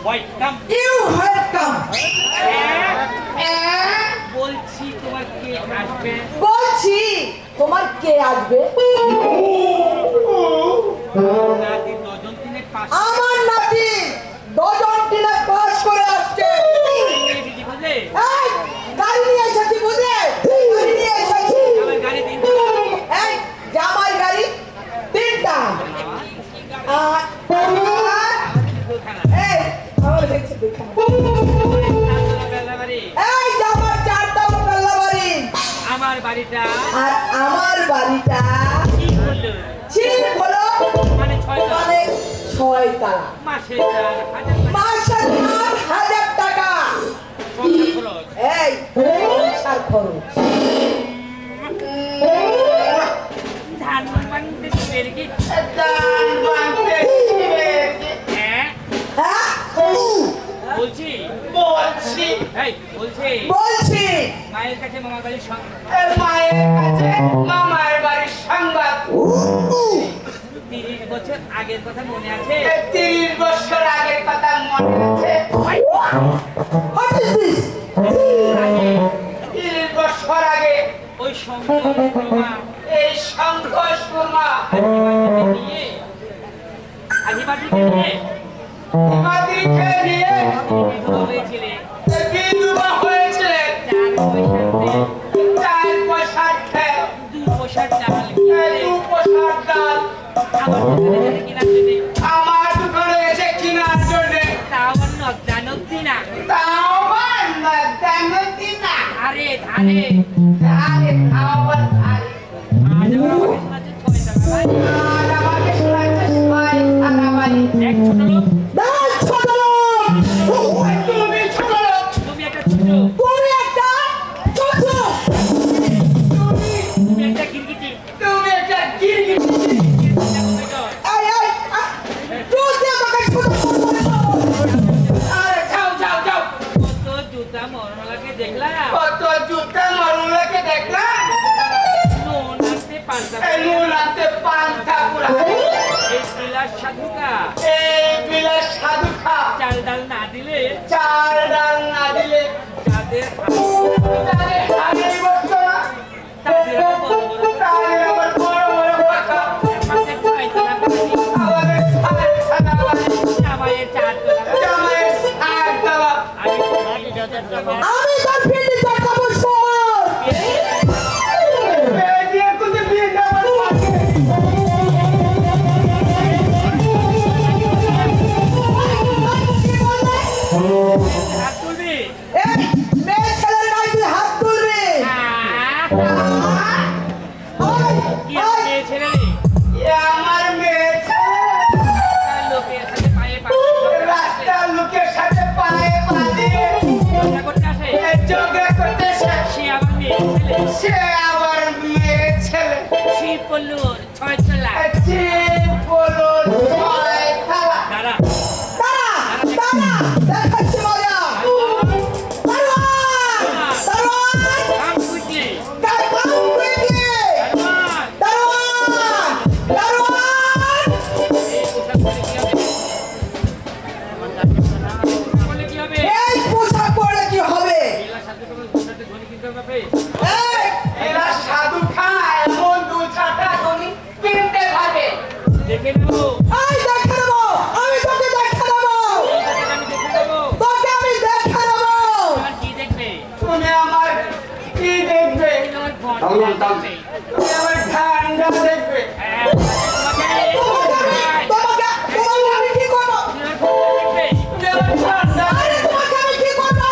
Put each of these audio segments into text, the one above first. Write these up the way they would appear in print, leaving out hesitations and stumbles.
Welcome. You welcome. বলছি তোমার কে আসবে? বলছি তোমার কে আসবে? নাতি দুজন তিনে পাস। আমার নাতি দুজন তিনে পাস করে আসছে। বুঝলে? এই গাড়ি নিয়ে এসেছি বুঝলে? গাড়ি নিয়ে এসেছি। আমার গাড়ি তিনটা। এই জামাই গাড়ি তিনটা। এই আমার দেখছি দেখানো। এই জামার চারটা পাল্লা বাড়ি। আমার বাড়িটা আর আমার বাড়িটা কি হলো? ঠিক হলো মানে 6 মানে 6 তালা। মাসে 4,000 মাসে 4,000 টাকা। সংসার খরচ। এই সংসার খরচ। ধান বানতে পেরে কি? দান বাঁধতে শিখবে। হ্যাঁ হ্যাঁ বলছি এই বলছি মায়ের কাছে মামার বাড়ির সঙ্গে মায়ের কাছে মামার বাড়ির সংবাদ। 30 বছর আগের কথা মনে আছে? 30 বছর আগের কথা মনে আছে। What is this? 30 বছর আগে ওই শঙ্কর মা এই শঙ্কর সুরমা আদিবাসীকে নিয়ে মাতৃকে নিয়ে বিধবা হয়েছিলে। বিধবা হয়েছিলেন। 4 পয়সার 4 পয়সার 2 পয়সার চাল কিনে 2 পয়সার ডাল আমার দোকানে কেনার জন্য আমার দোকানে এসে কেনার জন্য তাও নদ্যানব্দি না তাও জানতি না। ধারে ধারে আরে খাওয়ার আরে আজ আমার কাছে 6 টাকা ভাই। আর আমাকে শোনাচ্ছে সবাই খানা বাড়ি। এক ছোট লোক দাঁত ছোট লোক। তুমি ছোট লোক। তুমি একটা ছোট তুমি একটা ছোট। তুমি একটা গিরগিটি তুমি একটা গিরগিটি। এই এই তুই যে আমাকে ছোট করে দাও। আরে যাও যাও যাও। কত জুতা মরমালাকে দেখলাম কত জুতা মরুলাকে দেখলাম। নুন আনতে পান্তা এই নুন আনতে পান্তা পুরা। এই বিলাস সাধুকা এই বিলাস সাধু খা। চাল ডাল না দিলে চাল ডাল না দিলে যাদের তাদের হাড়ি বসতো না। তাদের বড় বড় তাদের আবার বড় বড় কথা। মাসে 6 টাকা বাড়ি আমাদের ছাদ ছানা বাড়ি। জামাইয়ের 4 টাকা জামাইয়ের ছাদ দেওয়া। আমি টাকা আমি তোর ফিল্ডে চড়কাবো শোর। বিয়ে দিয়ে কোথায় বিয়ে দেওয়ার পাশে। হাত তুলবি এই মেয়ে ছেলের গায়ে তুই হাত তুলবি। কি আছে ছেলে রে এ আমার মেয়ে ছেলে। তার লোকের সাথে পায়ে পা রাস্তার লোকের সাথে পায়ে পা দিয়ে করতে আসে ঝগড়া করতেছে। সে আবার মেয়ে ছেলে সে আবার মেয়ে ছেলে। সে পড়লো 6 তলা জীব বলো ছয় থালা। দাঁড়া দাঁড়া দাঁড়া দেখাচ্ছি মজা। দারোয়ান দারোয়ান কাম কুইটলি দারোয়ান কুইটলি। দারোয়ান দারোয়ান। এই পোশাক পরে কি হবে? বলে কি হবে? এই পোশাক পরলে কি হবে? এলা সাথে তোমার পোশাকটা ধরে কিনতে হবে। এই এরা সাধু খায় এমন দু চারটা ধনী কিনতে পারবে। দেখে নেবো এই দেখে নেবো। আমি তোকে দেখে নেবো। আমি দেখে নেবো তোকে আমি দেখে নেবো। আর কি দেখবে? তুমি আমার কি দেখবে? তোমার ঘন্টা দেখবে। তুমি আমার ঠান্ডা দেখবে। হ্যাঁ, তোমাকে তোমাকে আমি কি করবো? তোমার ঘন্টা দেখবে। তুমি আমার ঠান্ডা আরে তোমাকে আমি কি করবো?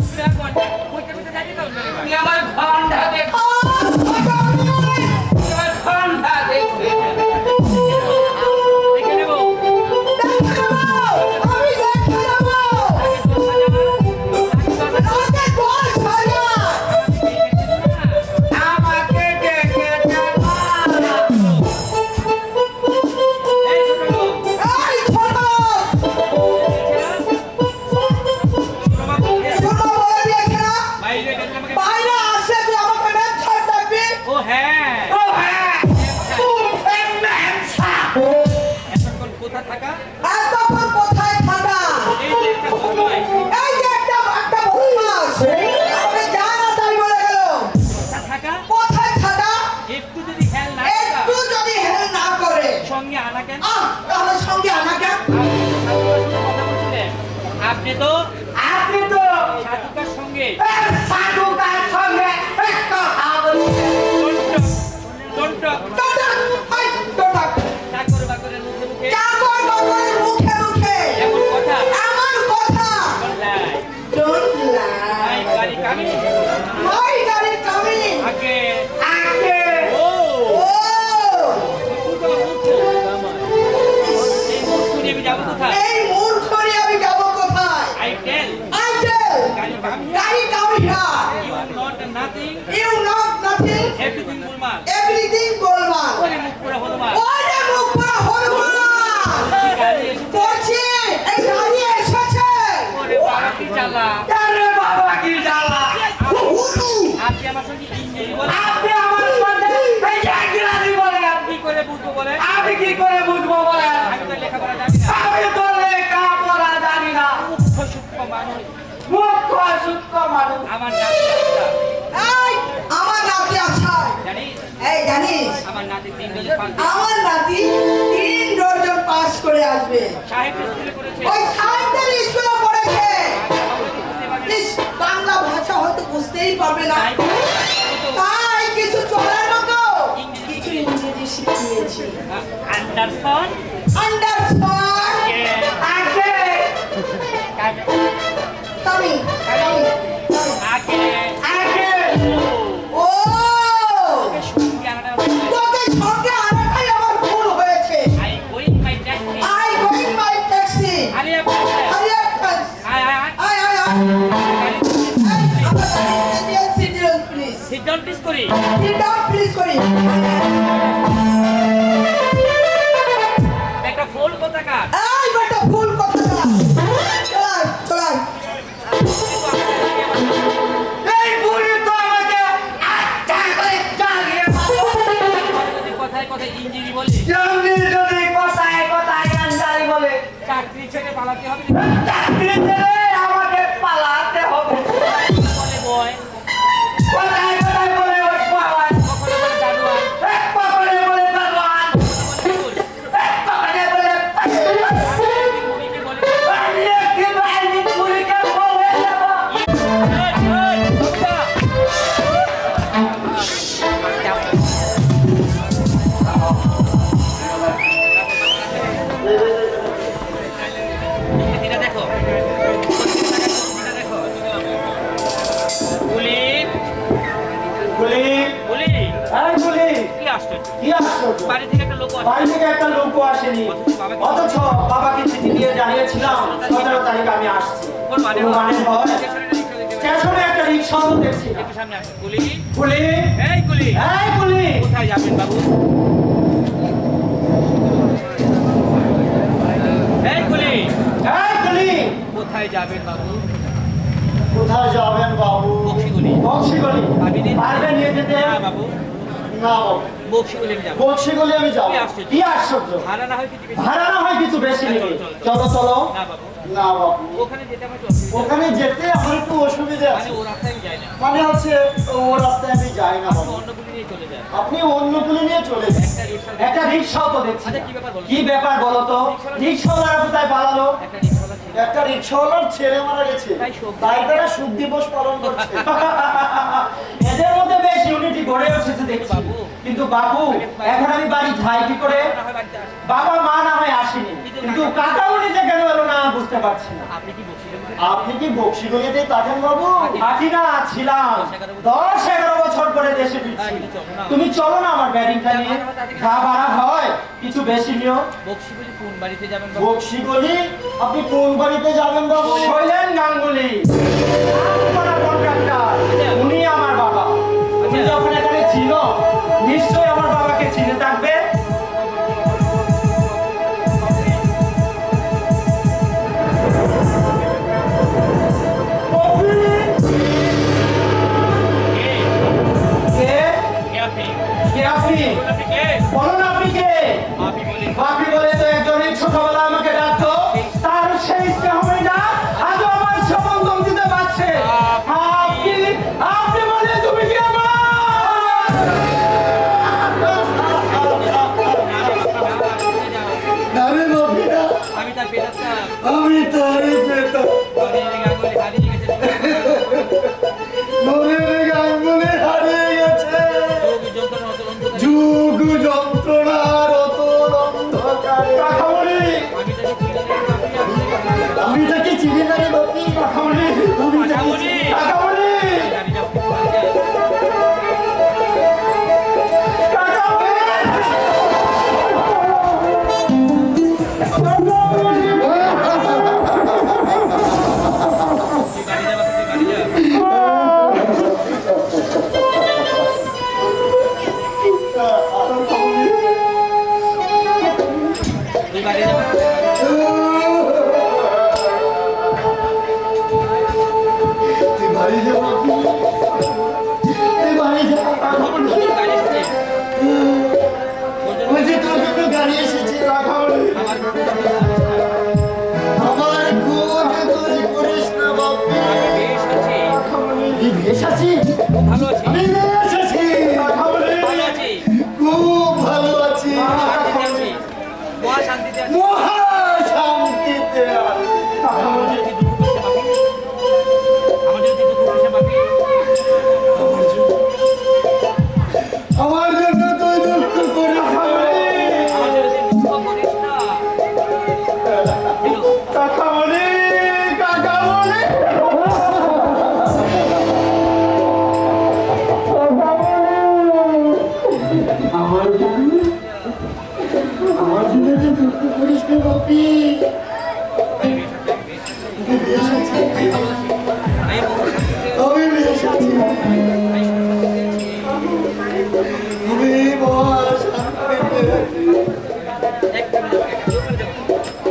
তোমার ঘন্টা কইতে কইতে যাবি তো না? তুমি আমার ঠান্ডা দেখবে। তোকে আমি তুমি আমার ঠান্ডা দেখবে। দেখে নেবো দেখে নেবো। আমি দেখে নেবো। তোকে 10,000। আমাকে দেখে যাও। আপনি তো সাধুকার সঙ্গে সাধুকার সঙ্গে একটা টন্টক চাকর বাকরের মুখে মুখে এমন কথা লাই আই গাড়ি কামি আগে ও এই মূর্খ নিয়ে আমি যাবো কোথায় আই টেল গাড়ি কামি you not nothing everything গোলমাল ওরে মুখ পুরা হনুমান বলছি এই গাড়ি এসেছে ওরে বাবা কি জ্বালা আপনি আমার সঙ্গে ইংরেজি বলেন আপনি আমার সঙ্গে এই ইংরেজি বলেন আপনি কি করে বুঝবো বলেন আমি তো লেখাপড়া জানি না মুখ্য সূক্ষ্ম মানুষ আমার নাতি আচ্ছা জানিস আমার নাতি 3 ডজন পাস করে আসবে সাহেব স্কুলে পড়েছে ওই সাহেবদের স্কুলে পড়েছে বাংলা ভাষা হয়তো বুঝতেই পারবে না তাই কিছু চলার মতো কিছু ইংরেজি শিখিয়েছি আন্ডারস্ট্যান্ড আগে ও তোকে সঙ্গে আনাটাই আমার ভুল হয়েছে আই গোইং মাই ট্যাক্সি আরে sit down please করি একটা ফুল কথাকার এই বেটা ফুল কথাকার চল এই বুড়ি তো আমাকে আচ্ছা করে চালিয়ে যদি কথায় ইঞ্জিনি বলে যদি কথায় ইঞ্জিনি বলে চাকরি ছেড়ে পালাতে হবে চাকরি ছেড়ে আমাকে পালাতে হবে বলে বয় কথায় বলে ওই পাওয়ার কখনো বলে দারুয়ান কখনো বলে দারুয়ান কখনো বলে মুড়িকে বলে মুড়িকে বলে দেখো বাড়ি থেকে একটা লোক আসেনি অথচ বাবাকে চিঠি দিয়ে জানিয়েছিলাম 17 তারিখ আমি আসছি স্টেশনে একটা রিক্সা দেখছি কোথায় যাবেন বাবু কোথায় যাবেন বাবু বক্সিগলি পারবেন নিয়ে যেতে বাবু না বাবু বক্সিগলি আমি যাব কি আশ্চর্য ভাড়া না হয় কিছু বেশি নেবে চলো না বাবু ওখানে যেতে আমার একটু অসুবিধা আছে মানে হচ্ছে ও রাস্তায় আমি যাই না বাবু আপনি অন্য গুলি নিয়ে চলে যান একটা রিক্সাও তো দেখছি কি ব্যাপার বলো তো রিক্সাওয়ালা কোথায় পালালো একটা রিক্সাওয়ালার ছেলে মারা গেছে তাই তারা শোক দিবস পালন করছে এদের মধ্যে বেশ ইউনিটি গড়ে উঠেছে দেখছি কিন্তু বাবু এখন আমি বাড়ি যাই কি করে বাবা মা না হয় আসেনি কিন্তু কাকা উনিতে কেন এলো না বুঝতে পারছি না আপনি কি বক্সিগলিতে থাকেন বাবু থাকি না ছিলাম 10-11 বছর পরে দেশে ফিরছি তুমি চলো না আমার ব্যাটিংটা নিয়ে যা ভাড়া হয় কিছু বেশি নিও বক্সিগলি কোন বাড়িতে যাবেন বাবু বক্সিগলি আপনি কোন বাড়িতে যাবেন বাবু শৈলেন গাঙ্গুলি কন্ট্রাক্টর উনি আমার বাবা উনি যখন এখানে ছিল নিশ্চয়ই আমার বাবাকে চিনে থাকবে বাপি বলে তো একজনই ছোটবেলা আমাকে ডাকতো তার সেই স্নেহময় ডাক আজও আমার সম্বন্ধ দিতে পারছে আপনি বলে তুমি কি আমার এসেছি ভালো আছি আমি এসেছি ভালো আছি খুব ভালো আছি শান্তিতে আছি মহা শান্তিতে আছি মহা শান্তিতে আছি। আমার যদি দুঃখ করতে বাকি আমার জন্য তুই দুঃখ করে আমার যদি দুঃখ করিস না কাকামণি কাকামণি আমার জন্য তো দুঃখ করিস না বাপি আমি বেশ আছি আমি মহা শান্তিতে আছি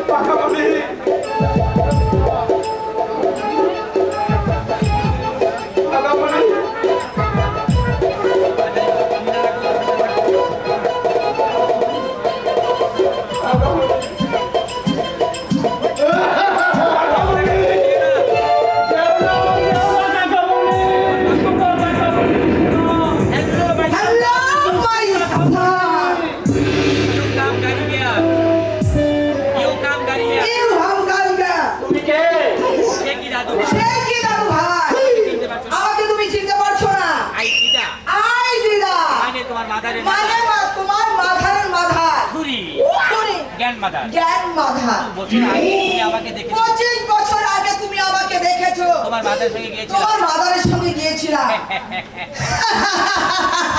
কাকামণি কাকামণি hello my father you come গাড়ি গিয়া ইউ হাম গালগা তুমি কে সে কি দাদু সে কি দাদু ভাই আমাকে তুমি চিনতে পারছো না আই দিদা আই দিদা মানে তোমার মাদারের মানে মা তোমার মাথার মাথা ছুরি তুমি জ্ঞান মাদার জ্ঞান মাথা বছর আগে তুমি আমাকে দেখেছো 25 বছর আগে তুমি আমাকে দেখেছো তোমার মাদার সঙ্গে গিয়েছিলাম তোমার মাদারের সঙ্গে গিয়েছিলাম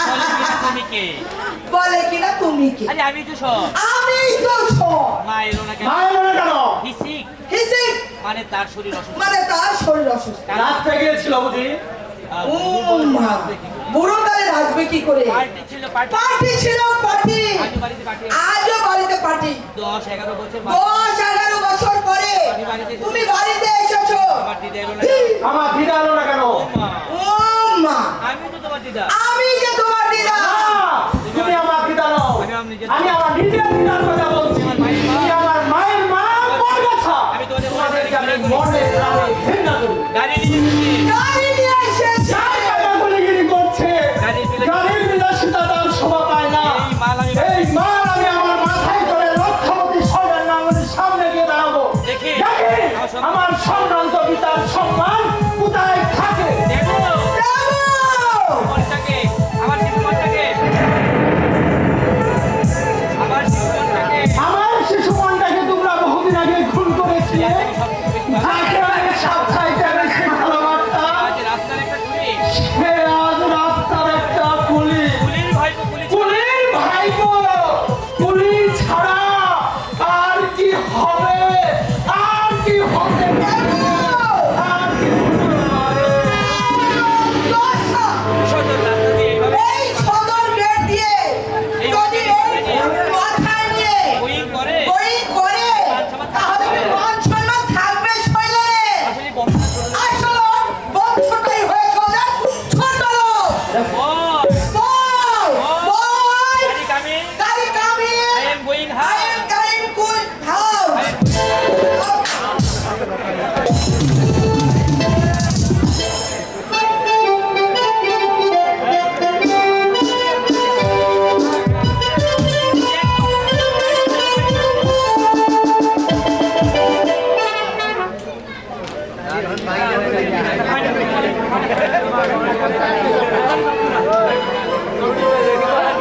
বলে কিনা তুমি কে বলে কিনা তুমি কি আরে আমি তো সব আমি তো সব মা এলো না কেন মায়ের মনে কেন হিসিক হিসি মানে তার শরীর অসুস্থ মানে তার শরীর অসুস্থ রাস্তায় গিয়েছিল বুঝি ও মা বুড়ো কালে রাখবে কি করে পার্টি ছিল পার্টি পার্টি ছিল পার্টি আজ বাড়িতে পার্টি আজও বাড়িতে পার্টি 10-11 বছর 10-11 বছর পরে তুমি বাড়িতে এসেছো আমার দিদা এলো না আমার দিদা এলো না কেন মা ও মা আমি তো তোমার দিদা আমি যে তোমার দিদা তুমি আমার দিদা নও আমি আমার নিজের দিদার কথা বলছি তুমি আমার মায়ের মা মর গেছে আমি তোমাদের তোমাদেরকে আমি মনে প্রাণে ঘৃণা করি গাড়ি নিয়ে গাড়ি নিয়ে এসেছে যার টাকা গুলিগিরি করছে গাড়ির বিলাসিতা তার শোভা পায় না এই মাল আমি এই মাল আমি আমার মাথায় করে লক্ষপতি সরের নামের সামনে গিয়ে দাঁড়াবো দেখি। দেখি আমার সম্ভ্রান্ত পিতার সম্মান কোথায় থাকে দেখো ব্রাভো! মনটাকে আমার জীবনটাকে আমার জীবনটাকে আমার শিশু মনটাকে তোমরা বহুদিন আগে খুন করেছিলে যাকে আমি সব চাইতে বেশি ভালোবাসতাম আজ রাস্তার একটা কুলি সে আজ রাস্তার একটা কুলি কুলির ভাইপো কুলি কুলির ভাইপো কুলি ছাড়া আর কি হবে আর কি হবে আর কি হবে? দশা! সদর রাস্তা দিয়ে এইভাবে এই সদর গেট দিয়ে যদি এই মাথায় নিয়ে বই করে বই করে তাহলে কি মান সম্মান থাকবে শৈলের আসলে বন্ধ আসলে বংশটাই হয়ে চলে ছোট লোক বল বল বল গাড়ি কামে গাড়ি কামিয়ে I am going I hi am going good house.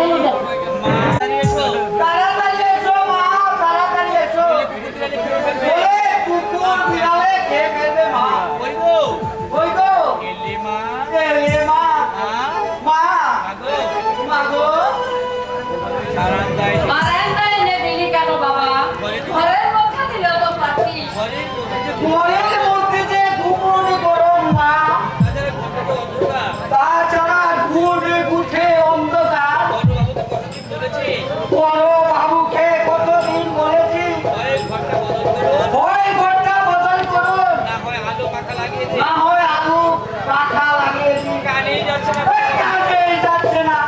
দাঁড়িয়ে এসো তাড়াতাড়ি এসো মা তাড়াতাড়ি এসো কুকুরটাকে খেয়ে ফেলবে বলে কুকুর বিড়ালে খেয়ে ফেলবে মা ওই গো ওই গো গেলি মা এলে মা হ্যাঁ মা আগো মা গো বারান্দায় বারান্দায় এনে দিলি কেন বাবা? ঘরের মধ্যে দিলেও তো পারতিস। ঘরের মধ্যে ঘরের মধ্যে যে ঘুমোনি গরম মা বাজারে কত অন্ধকার তাছাড়া ঘুরে উঠে অন্ধকার বড় বাবু তো কতদিন ধরেছে বড় বাবুকে কতদিন বলেছি ঘরের ঘরটা বদল করো হয় ঘরটা বদল করুন না হয় আলো পাখা লাগিয়ে দে না হয় আলু রাখা লাগিয়েছি কানেই যাচ্ছে না কাজেই যাচ্ছে না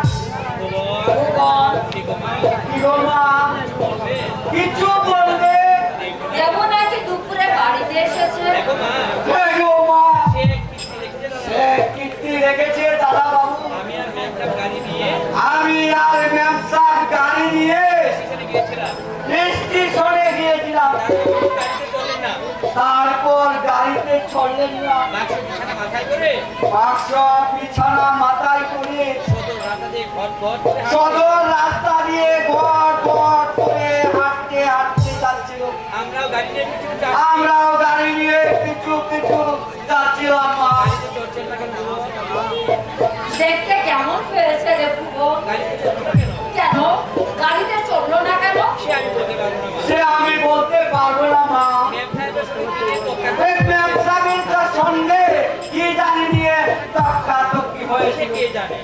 বল ঠিক মা কি গো মা বলবে কিছু বলবে দেবো নাকি দুপুরে বাড়িতে এসেছে? দেখো মা এই গো মা সে কিস্তি রেখেছে না সে কীর্তি রেখেছে করলেন না? বাক্স বিছানা মাথায় করে বাক্স বিছানা মাথায় করে সদর রাস্তা দিয়ে ঘর ঘর করে সদর রাস্তা দিয়ে ঘর ঘর করে হাঁটতে হাঁটতে যাচ্ছিল। আমরাও গাড়ি নিয়ে পিছু পিছু আমরাও গাড়ি নিয়ে পিছু পিছু যাচ্ছিলাম মা। গাড়িতে চড়ছেন না কেন? দেখতে কেমন হয়েছে রে ভুবন? গাড়িতে চড়লো কেন? কেন গাড়িতে চড়লো না কেন? সে আমি বলতে পারবো সে আমি বলতে পারবো না মা। না মা। ম্যাম সাহেবের সঙ্গে কি দরকার? এই ব্যবসায়ীর সঙ্গে কি জানি নিয়ে তক্কাতক্কি হয়েছে। সে কে জানে?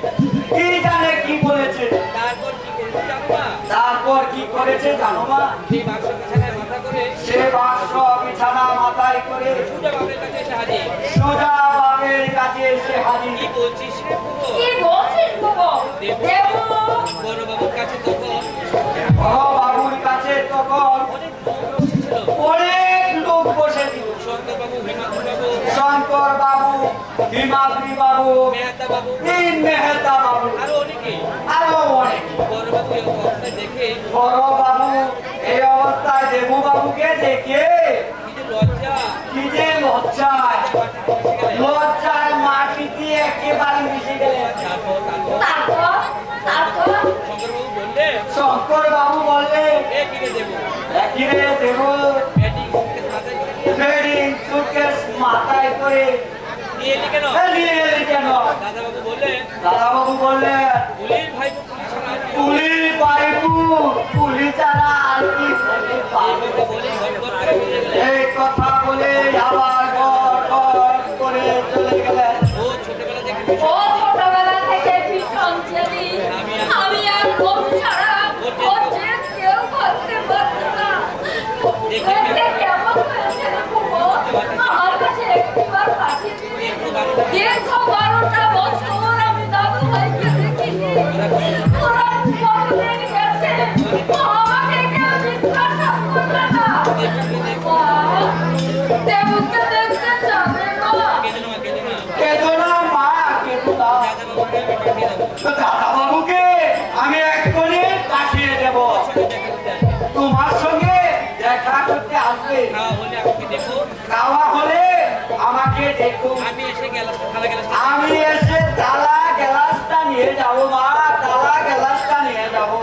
কি জানে কি বলেছে। তারপর কি করেছে জানো মা? তারপর কি করেছে জানো মা? সেই বাক্স বিছানায় মাথা করে সে বাক্স বিছানা মাথায় করে সোজা বাপের কাছে এসে হাজির। সোজা বাপের কাছে এসে হাজির। কি বলছিস রে পুরো? কি বলছিস ভুবন? দেবু বড় বাবুর কাছে তখন বড় বাবুর কাছে তখন অনেক লোক বসেছিল। অনেক লোক বসেছিল। শঙ্কর বাবু, হেমাদ্রি বাবু, শঙ্কর বাবু, হিমাদ্রি বাবু, মেহতা বাবু, মেহতা বাবু, আরো অনেকে। আরো অনেক। বড় বাবু এই অবস্থা দেখে বড় বাবু এই অবস্থায় দেবু বাবুকে দেখে কি যে লজ্জা, কি যে লজ্জায় লজ্জায় মাটিতে একেবারে মিশে গেলেন। তারপর তারপর তারপর শঙ্কর বাবু বললে, শঙ্কর বাবু বললে এ কিনে দেবো কিরে দেবু ব্যাটিং মাথায় করে নিয়ে ট্রেডিং সুটকেস মাথায় করে নিয়ে এলি কেন? নিয়ে এলি কেন? দাদা বাবু বললে, দাদা বাবু বললে পুলির ভাই পুলিশ ছাড়া আর কি হবে? পুলি পাইপু পুলি ছাড়া আর কি হতে পারে? এই কথা বলে ঘর ঘর করে ফিরে গেলেন। এই কথা বলে আবার ঘর ঘর করে চলে গেলেন। ও ছোটবেলা থেকে ও ছোটবেলা থেকে ভীষণ জেদি। আমি আর ওর ছাড়া ওর যে কেউ করতে পারতো না। দেখতে কেমন হয়েছে রে ভুবন? আমার কাছে একটিবার পাঠিয়ে দিবি? দীর্ঘ 12টা বছর আমি দাদু ভাইকে দেখিনি। ওরা কতদিন গেছে আমাকে কেউ জিজ্ঞাসা করবে না। দেবুকে দেখতে যাবে না। কেঁদে না, কেঁদে না। কেঁদো না মা, কেঁদো না। দাদা বাবুকে আমি পাঠিয়ে দেবো। তো দাদা বাবুকে আমি এক্ষুনি পাঠিয়ে দেব। তোমার সঙ্গে দেখা করতে আসবে। খাওয়া হলে আমাকে দেখো। খাওয়া হলে আমাকে দেখো। আমি এসে গেলাম, থালা গেলাম। আমি এসে তালা গ্লাসটা নিয়ে যাবো মা, তালা গ্লাসটা নিয়ে যাবো।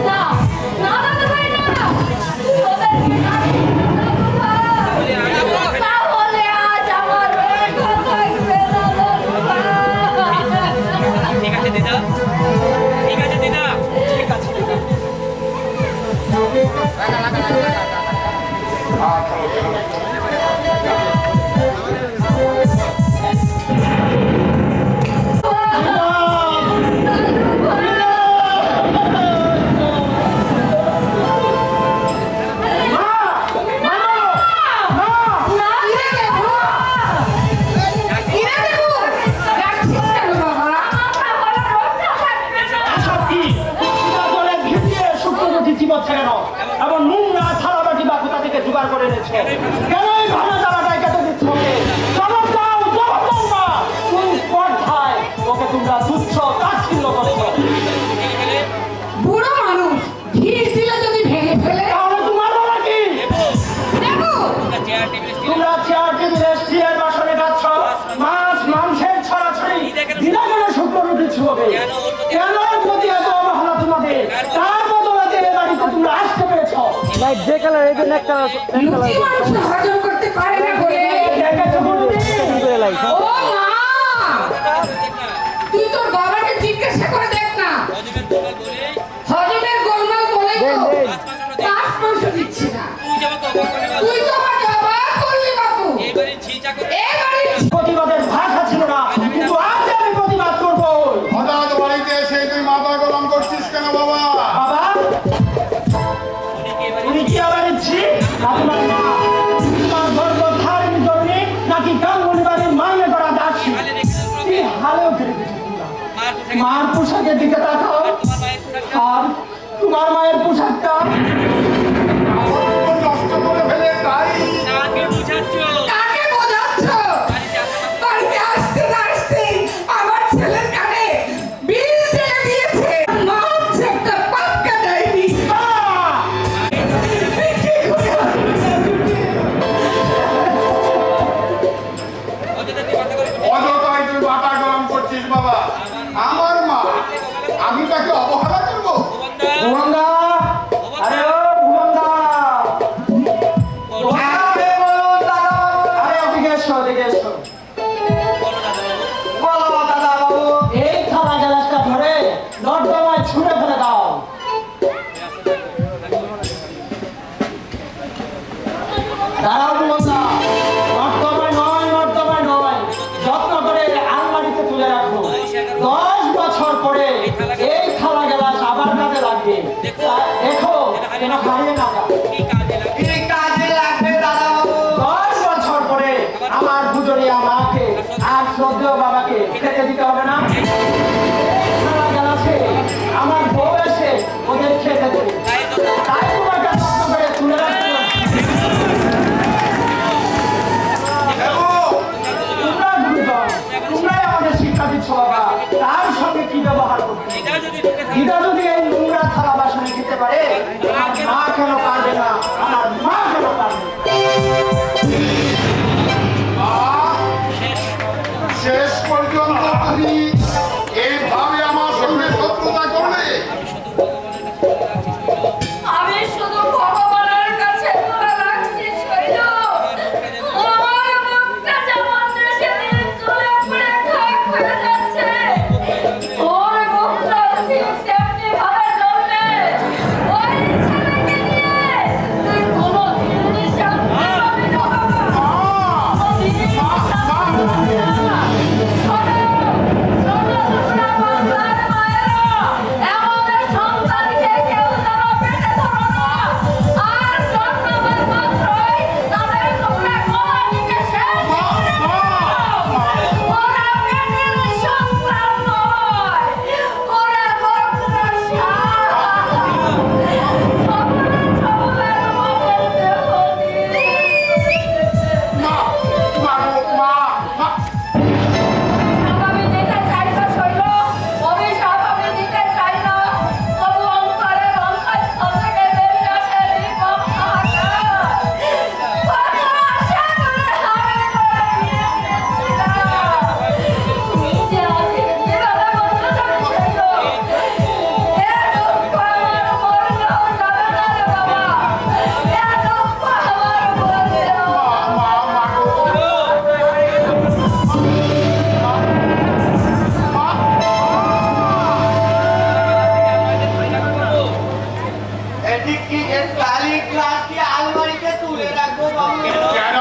না, না দাদু ভাই না। তুই ওদেরকে ডাকিস না দাদু ভাই। তাহলে আজ আমার রক্ষা থাকবে না দাদু ভাই। ঠিক আছে দিদা, ঠিক আছে দিদা, ঠিক আছে দিদা। এসব কি? এটা জলে ভিজিয়ে শুকনো রুটি চিবোচ্ছে কেন? এমন নোংরা থালাবাটি বা কোথা থেকে জোগাড় করে এনেছো? কেন এই ভাঙা জামাটায় কেটে দিচ্ছ ওকে? জবাব দাও, জবাব দাও মা! কোন স্পর্ধায় ওকে তোমরা তুচ্ছ তাচ্ছিল্য করছো? বুড়ো মানুষ ঘি দিলে যদি ভেঙে ফেলে তাহলে তোমার বলা কি? দেবো চেয়ার টেবিল তোমরা চেয়ার টেবিলে স্টিলের বাসনে খাচ্ছ, মাছ মাংসের ছড়াছড়ি দিনা কেন শুকনো রুটি ছিবোবে? কেন এর প্রতি এত অবহেলা তোমাদের? তার বদলে এ বাড়িতে তোমরা আসতে পেরেছো। লুচি মানুষ হজম করতে পারে না বলে দেখেছো কোনোদিন? ও মা তুই তোর বাবাকে জিজ্ঞাসা করে দেখ না অজমের দোকান বলে হজমের গোলমাল বলে তো মাছ মাংস দিচ্ছি না তুই যাবো তো ওখানে বাবু। তুই তো আমার জবাব করলি বাবু এবারে ঝি চাকর এবারে প্রতিবাদের ভাষা ছিল না, কিন্তু আজ আমি প্রতিবাদ করবো। হঠাৎ বাড়িতে এসে তুই মাথা গরম করছিস কেন বাবা? বাবা মার পোশাকের দিকে তাকাও আর তোমার মায়ের পোশাকটা নষ্ট করে ফেলে তাই কাকে বুঝাচ্ছ কাকে বোঝাচ্ছ? বাড়িতে আসতে না আসতেই আমার ছেলের কানে বিল দিয়ে দিয়েছে। মা হচ্ছে একটা পাক্কা ডাইনি। অযথাই তুই মাথা গরম করছিস বাবা। আমার মা, আমি তাকে অবহেলা করবো? ভুবনদা আরে ও ভুবনদা আরে ওদিকে এসো ওদিকে এসো বলো দাদা বাবু এই থালা গ্লাসটা ধরে নর্দমায় ছুঁড়ে ফেলে দাও দাঁড়াও ভুবনদা নর্দমায় নয় যত্ন করে আলমারিতে তুলে রাখো 10 বছর পরে এই থালা গ্লাস আবার কাজে লাগবে দেখো যেন হারিয়ে না যায় কি কাজে লাগে কি কাজে লাগবে দাদা বাবু? 10 বছর পরে আমার পুজোরিয়া মাকে আর শ্রদ্ধেয় বাবাকে খেতে দিতে হবে না এই থালা গ্লাসে আমার বউ এসে ওদের খেতে দেবে তাই তোমাকে যত্ন করে তুলে রাখতে তোমরা গুরুজন তোমরাই আমাদের শিক্ষা দিচ্ছ বাবা তার সঙ্গে কি ব্যবহার করতে এটা যদি ঢুকে থাকে দিদা যদি এই নোংরা থালা বাসনে খেতে পারে আমার মা কেন পারবে না আমার মা কেন পারবে না? শেষ পর্যন্ত তুমি এইভাবে আমার সঙ্গে শত্রুতা করলে? আমি শুধু ভগবানের কাছে দোয়া রাখছি শৈল আমার মুখটা যেমন দেশে দিন চলে পড়ে খাক হয়ে যাচ্ছে ওর মুখটা ঠিক তেমনি ভাবে জ্বলবে ওই ছেলেকে নিয়ে তুই কোনো দিনই শান্তি পাবি না কোনোদিনই শান্তি পাবি না। শোনো, তোমরা বাংলার মায়েরা, এমন সন্তানকে কেউ যেন পেটে ধরো না। আর জন্মাবার মাত্রই তাদের তোমরা গলা টিপে শেষ করে দাও। ওরা পেটের সন্তান নয়, ওরা গর্ভের সাপ। ছবলে তোমাদের দেহ দিয়ে মা, মা গো, মা, মা। আমি দিতে চাই না শৈল অভিশাপ আমি দিতে চাই না তবু অন্তরের অন্তঃস্থল থেকে বেরিয়ে আসে নির্মম হাহাকার কত আশা করে হারে করে নিয়ে এসেছিলাম নিজে আছি কিভাবে বলতে যাবে শৈল এ দুঃখ আমার মরলেও যাবে না রে বাবা এ দুঃখ আমার মরলেও মা, মা গো। এটি কি এর কালি গ্লাস কি আলমারিতে তুলে রাখবো বাবু? কেন?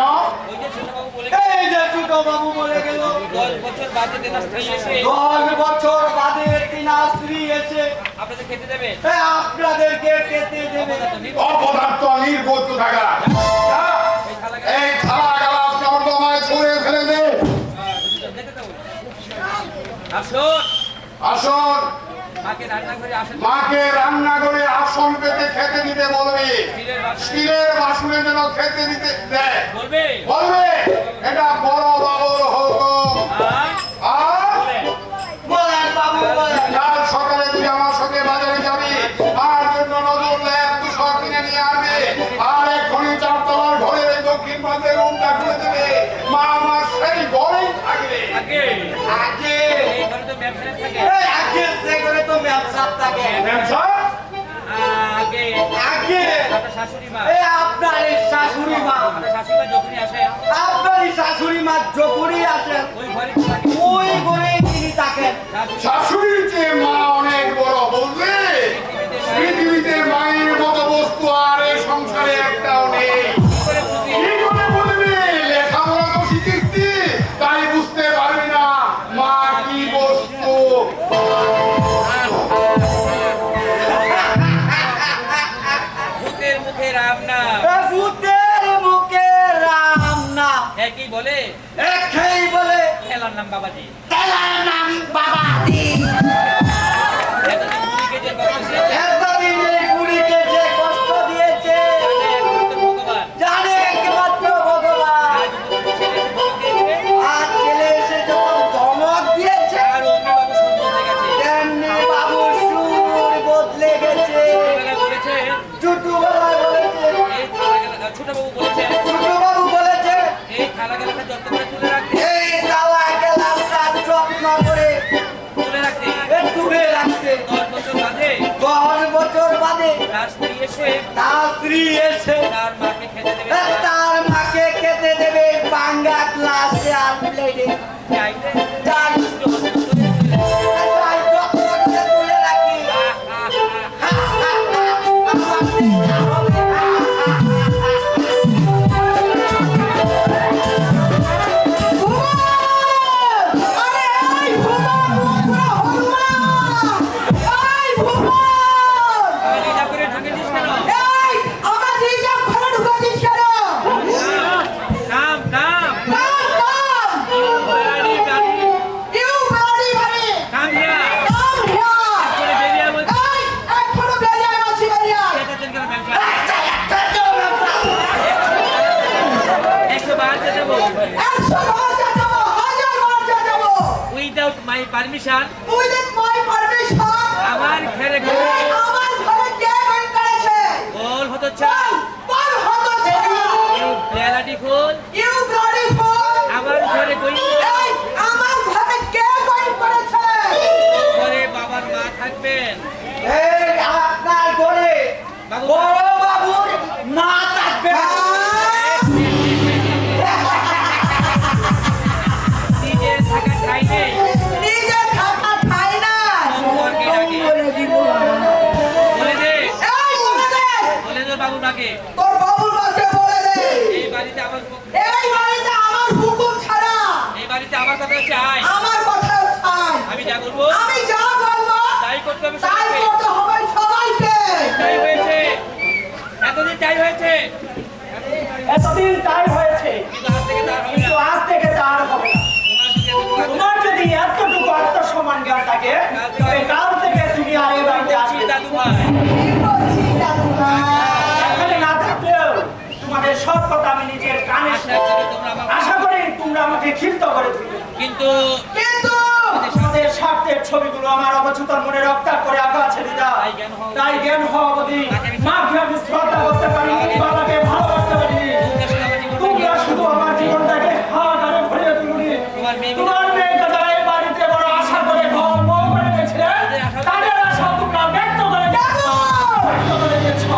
ওই যে ছোট বাবু বলে এই যে ছোট বাবু বলে গেল 10 বছর বাদে দেনা স্ত্রী এসে 10 বছর বাদে একটি না স্ত্রী এসে আপনাদের খেতে দেবে আপনাদেরকে খেতে দেবে। অপদার্থ নির্বোধ থাকা। এই থালা গ্লাস নর্দমায় ছুঁড়ে ফেলে দে। আসুন আসুন, মাকে রান্নাঘরে আসেন মাকে রান্না করে আসন পেতে খেতে দিতে বলবি। স্টিলের বাসনে যেন খেতে দিতে দেয় বলবে বলবে। এটা বড় বাবুর হুকুম। আর আর বলেন বাবু বলেন। কাল সকালে তুই আমার সঙ্গে বাজারে যাবি, আর জন্য নতুন ল্যাপ তুষার কিনে নিয়ে আসবি। আর এক্ষুনি 4 তলার ঘরের এই দক্ষিণ প্রান্তের রুমটা খুলে দেবে। মা আমার সেই ঘরেই থাকবে। আগে আগে এই ঘরে তো ব্যবসা থাকে এই আগে সে করে তো ব্যবসা থাকে। ব্যবসা? আগে আগে আপনার শাশুড়ি মা এই আপনার এই শাশুড়ি মা, আপনার শাশুড়ি মা যখনই আসে আপনার এই শাশুড়ি মা যখনই আসেন ওই ঘরে থাকে ওই ঘরে তিনি থাকেন। শাশুড়ির চেয়ে মা অনেক বড়, বুঝলি? পৃথিবীতে মায়ের মতো বস্তু আর এই সংসারে একটাও নেই। কি করে বলবি? লেখাপড়া তো শিখেছি, তাই বুঝতে পারবি না মা কি বস্তু। ভূতের মুখে রাম না ভূতের মুখে রাম না একই বলে একই বলে খেলা তেলার নাম বাবাজি। তেলার নাম বাবাজি। এতদিন বুড়িকে যে কষ্ট দিয়েছে, এতদিন এই বুড়িকে যে কষ্ট দিয়েছে জানে একমাত্র ভগবান। জানে একমাত্র ভগবান। আজ বুড়ির ছেলে এসে ধমক দিয়েছে, আর ছেলে এসে যখন ধমক দিয়েছে আর অমনি বাবু সব বদলে গেছে। তেমনি বাবুর সুর বদলে গেছে। ছোটবেলায় বলেছে, ছোটবেলায় বলেছে, এই থালা গেলা, ছোট বাবু বলেছে, ছোট বাবু বলেছে এই থালা গেলাটা যত্ন করে তুলে রাখতে, এই তালা গেলামটা যত্ন করে তুলে রাখতে। তুলে রাখতে 10 বছর বাদে 10 বছর বাদে তার স্ত্রী এসে তার স্ত্রী এসে তার মাকে খেতে দেবে। তার মাকে খেতে দেবে বাঙ্গা গ্লাসে আর প্লেটে। চাইলে তার একটু হজম করে তুলে রাখতে। তাই যত্ন করে তুলে রাখি। আমার চেষ্টা হবে। আমি লিজা করে ঢুকেছিস কেন? নাম নাম বাড়ি বাড়ি কাম হিয়া করে বেরিয়ে বলছি কেটেছেন কেন ব্যাংক 100 বার দেবো উইদাউট মাই পারমিশন আমার ঘরে গোল হতো চাই লেলাটি ফুল আমার ঘরে গই ঘরে বাবার মা থাকবেন এই আপনার ঘরে বাবু বড় বাবুর মা থাকবে। নিজের থাকা ঠাই নেই সম্পর্কে ডাকে বলে দে বলে দে বাবু ডাকে তোর বাবুর কাছে বলে দে এই বাড়িতে আমার এই বাড়িতে আমার হুকুম ছাড়া এই বাড়িতে আমার কথা চাই আমার কথা চাই আমি যা বলবো আমি যা বলবো তাই করতে হবে তাই সবাইকে। করতে হবে সবাইকে তাই হয়েছে এতদিন তাই হয়েছে এতদিন তাই হয়েছে কিন্তু আজ থেকে তার হবে কিন্তু না আজ থেকে তার হবে না। তোমার যদি এতটুকু তোমার যদি এতটুকু আত্মসম্মান জ্ঞান থাকে তবে কাল থেকে তুমি আর এই বাড়িতে আসবে না। দাদু ভাই কি বলছিস দাদু ভাই এখানে না থাকলেও তোমাদের সব কথা আমি নিজের কানে আশা শুনেছি। করি তোমরা আমার আশা করি তোমরা আমাকে ক্ষিপ্ত করে তুলবে। কিন্তু কিন্তু তোমাদের স্বার্থের ছবিগুলো আমার অবচেতন মনে রক্ত করে আঁকা আছে দিদা। তাই জ্ঞান হওয়া অবধি মাকে আমি শ্রদ্ধা করতে পারি, বাবাকে ভালোবাসতে পারি। তোমরা শুধু আমার জীবনটাকে হাহাকারে ভরিয়ে তুলুনি। তোমার মেয়েকে যারা এই বাড়িতে বড় আশা করে ঘর বউ করে গেছিলেন, তাদের আশা তোমরা ব্যক্ত করে গেছো। ব্যক্ত করে গেছো।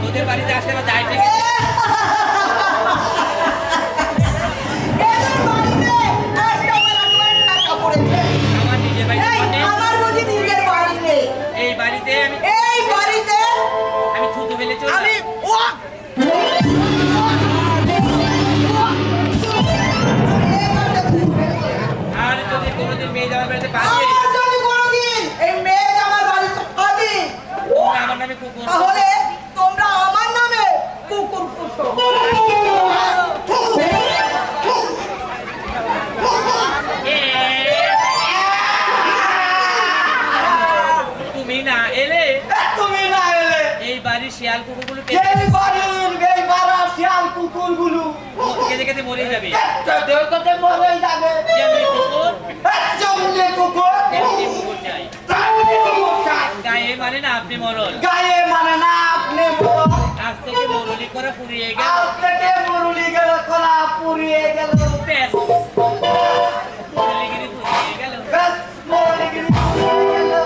তোদের বাড়িতে আসলে আমার দায় থেকে এদের বাড়িতে আজকে আমার একবার টাকা পড়েছে আমার নিজের বাড়িতে এই মানে আমার বুঝি নিজের বাড়ি নেই এই বাড়িতে এই বাড়িতে আমি থুতু ফেলে চলে আমি ও আর যদি কোনোদিন মেয়ে যাওয়ার বাড়িতে পারবে আমার যদি কোনোদিন এই মেয়ে আমার বাড়িতে পাবি তোমরা আমার নামে কুকুর তাহলে তোমরা আমার নামে কুকুর পুষো তুমি না এলে তুমি না এলে এই বাড়ির শিয়াল কুকুরগুলো এই বাড়ির এই পাড়ার শিয়াল কুকুরগুলো কেঁদে কেঁদে মরে যাবে দেহটাতে মরে যাবে। যেমনি কুকুর জমলে কুকুর তেমনি কুকুর চাই তেমনি কুকুর চাই। গায়ে মানে না আপনি মরল গায়ে মানে না আপনি বড়। আজ থেকে মরলি করে ফুরিয়ে গেল আজ থেকে মুরুলি গেল কলা পুড়িয়ে গেল। ব্যাস মুরলিগিরি ফুরিয়ে গেল ব্যাস মুরুলি গিরি পুড়িয়ে গেল।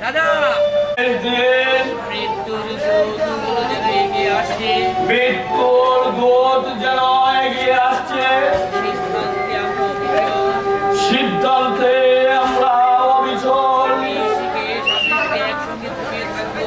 দাদা দাদা মৃত্যুর দূর যেন এগিয়ে আসছে মৃত্যুর দূত যেন এগিয়ে আসছে। সিদ্ধান্তে আমরা অবিচল সিদ্ধান্তে আমরা অবিচল। শিখে স্বামীকে একসঙ্গে চুকিয়ে থাকবে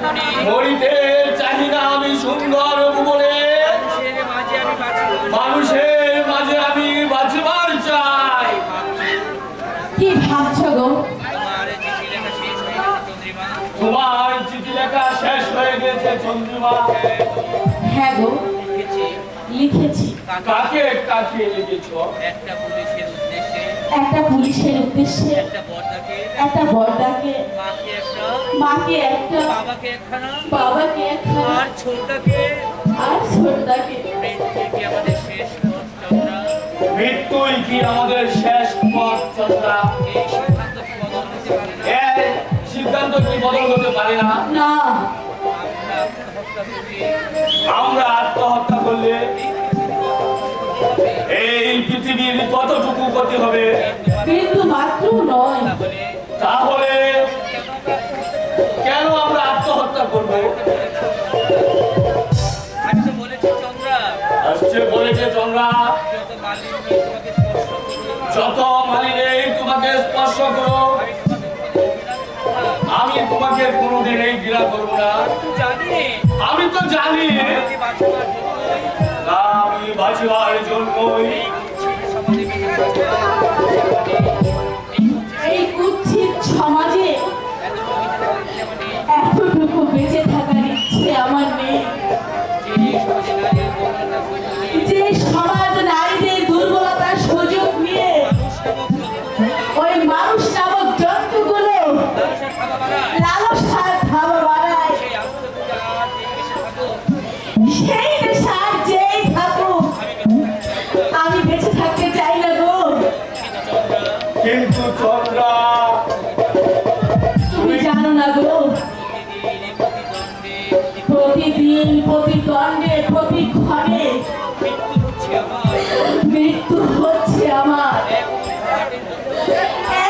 মনি মরিতে চাহি না আমি সুন্দর ভুবনে, মানুষের মাঝে আমি মানুষের মাঝে আমি বাঁচব বাঁচবার চাই। কি ভাবছো গো? তোমার চিঠি লেখা শেষ হয়ে গেছে চন্দ্রিমা। তোমার চিঠি লেখা শেষ হয়ে গেছে চন্দ্রিমা। হ্যাঁ গো, লিখেছি লিখেছি। কাকে কাকে লিখেছ? একটা পুলিশের উদ্দেশ্যে, একটা পুলিশের উদ্দেশ্যে, একটা বর্দাকে, একটা বড়দাকে, মাকে একটা, মাকে একটা, বাবাকে একখানা, বাবাকে একটা, আর ছোটটাকে। আর ছোটদাকে। মৃত্যু কি আমাদের শেষ পথ চন্দ্রা? মৃত্যুই কি আমাদের শেষ পথ চন্দ্রা? এই সিদ্ধান্ত কি বদল এই সিদ্ধান্ত কি বদল হতে পারে না? হতে পারে না? না, আমরা আত্মহত্যা করলে এই পৃথিবীর কতটুকু ক্ষতি হবে? কিন্তু মাত্র নয়। তাহলে কেন আমরা আত্মহত্যা করব? আমি তো বলেছি চন্দ্রা, আসছে বলেছে চন্দ্রা, যত মালিনী তোমাকে স্পর্শ যত মালিনী তোমাকে স্পর্শ করো, করো, আমি তোমাকে কোনোদিনই ঘৃণা করব না। আমি তোমাকে কোনোদিনই ঘৃণা করব না। জানি আমি তো জানি আমি বাঁচবার জন্যই আমি বাঁচবার জন্যই এই কুৎসিত সমাজে এতটুকু বেঁচে থাকার ইচ্ছে আমার নেই। যে সমাজ নারীদের দুর্বলতার সুযোগ নিয়ে ওই মানুষ নামক জন্তুগুলো লালসার থাবা বাড়ায়, সেই নেশার যেই থাকুক আমি বেঁচে থাকতে চাই না গো। কিন্তু চন্দ্রা তুমি জানো না গো, প্রতিদিন প্রতিদ্বন্দ্বে প্রতিক্ষণে মৃত্যু হচ্ছে আমার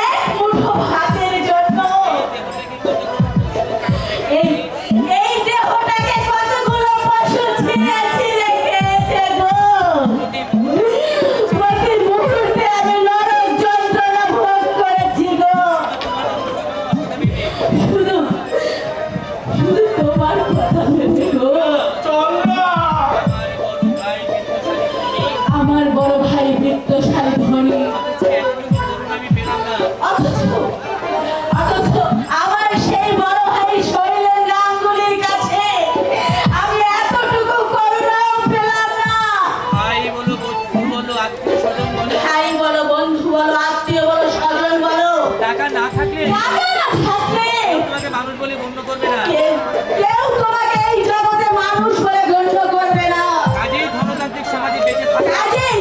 এক মুঠো ভাতের জন্য। এই এই দেহটাকে কতগুলো পশু ছিঁড়ে ছিঁড়ে খেয়েছে গো। প্রতি মুহূর্তে আমি নরক যন্ত্রণা ভোগ করেছি গো। শুধু শুধু তোমার কথা ভেবে গো। চন্দ্রা আমার বড় ভাই বৃত্তশালী ধনী, অথচ অথচ আমার সেই বড় ভাই শৈলেন গাঙ্গুলির কাছে আমি এতটুকু করুণাও পেলাম না। ভাই বলো, বন্ধু বলো, আত্মীয় স্বজন বলো, ভাই বলো, বন্ধু বলো, আত্মীয় বলো, স্বজন বলো, টাকা না থাকলে টাকা না থাকলে তোমাকে মানুষ বলে গণ্য করবে না। কেউ তোমাকে এই জগতে মানুষ বলে গণ্য করবে না। কাজেই ধনতান্ত্রিক সমাজে বেঁচে থাকা, কাজেই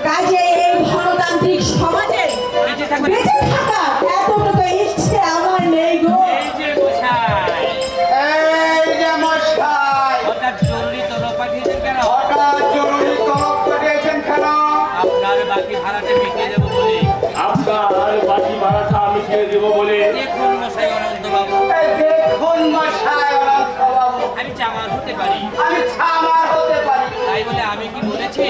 কাজেই এই গণতান্ত্রিক সমাজে বেঁচে থাকা বেঁচে থাকা এতটুকু ইচ্ছে আমার নেই গো। এই যে মশাই, এই যে মশাই, হঠাৎ জরুরি তলব পাঠিয়েছেন কেন? হঠাৎ জরুরি তলব পাঠিয়েছেন কেন? আপনার বাকি ভাড়াটা মিটিয়ে দেবো বলে। আপনার বাকি ভাড়াটা আমি খেয়ে দেবো বলে। দেখুন মশাই অনন্তবাবু, এই দেখুন মশাই অনন্তবাবু, আমি চামার হতে পারি, আমি ছামার হতে পারি, তাই বলে আমি কি বলেছি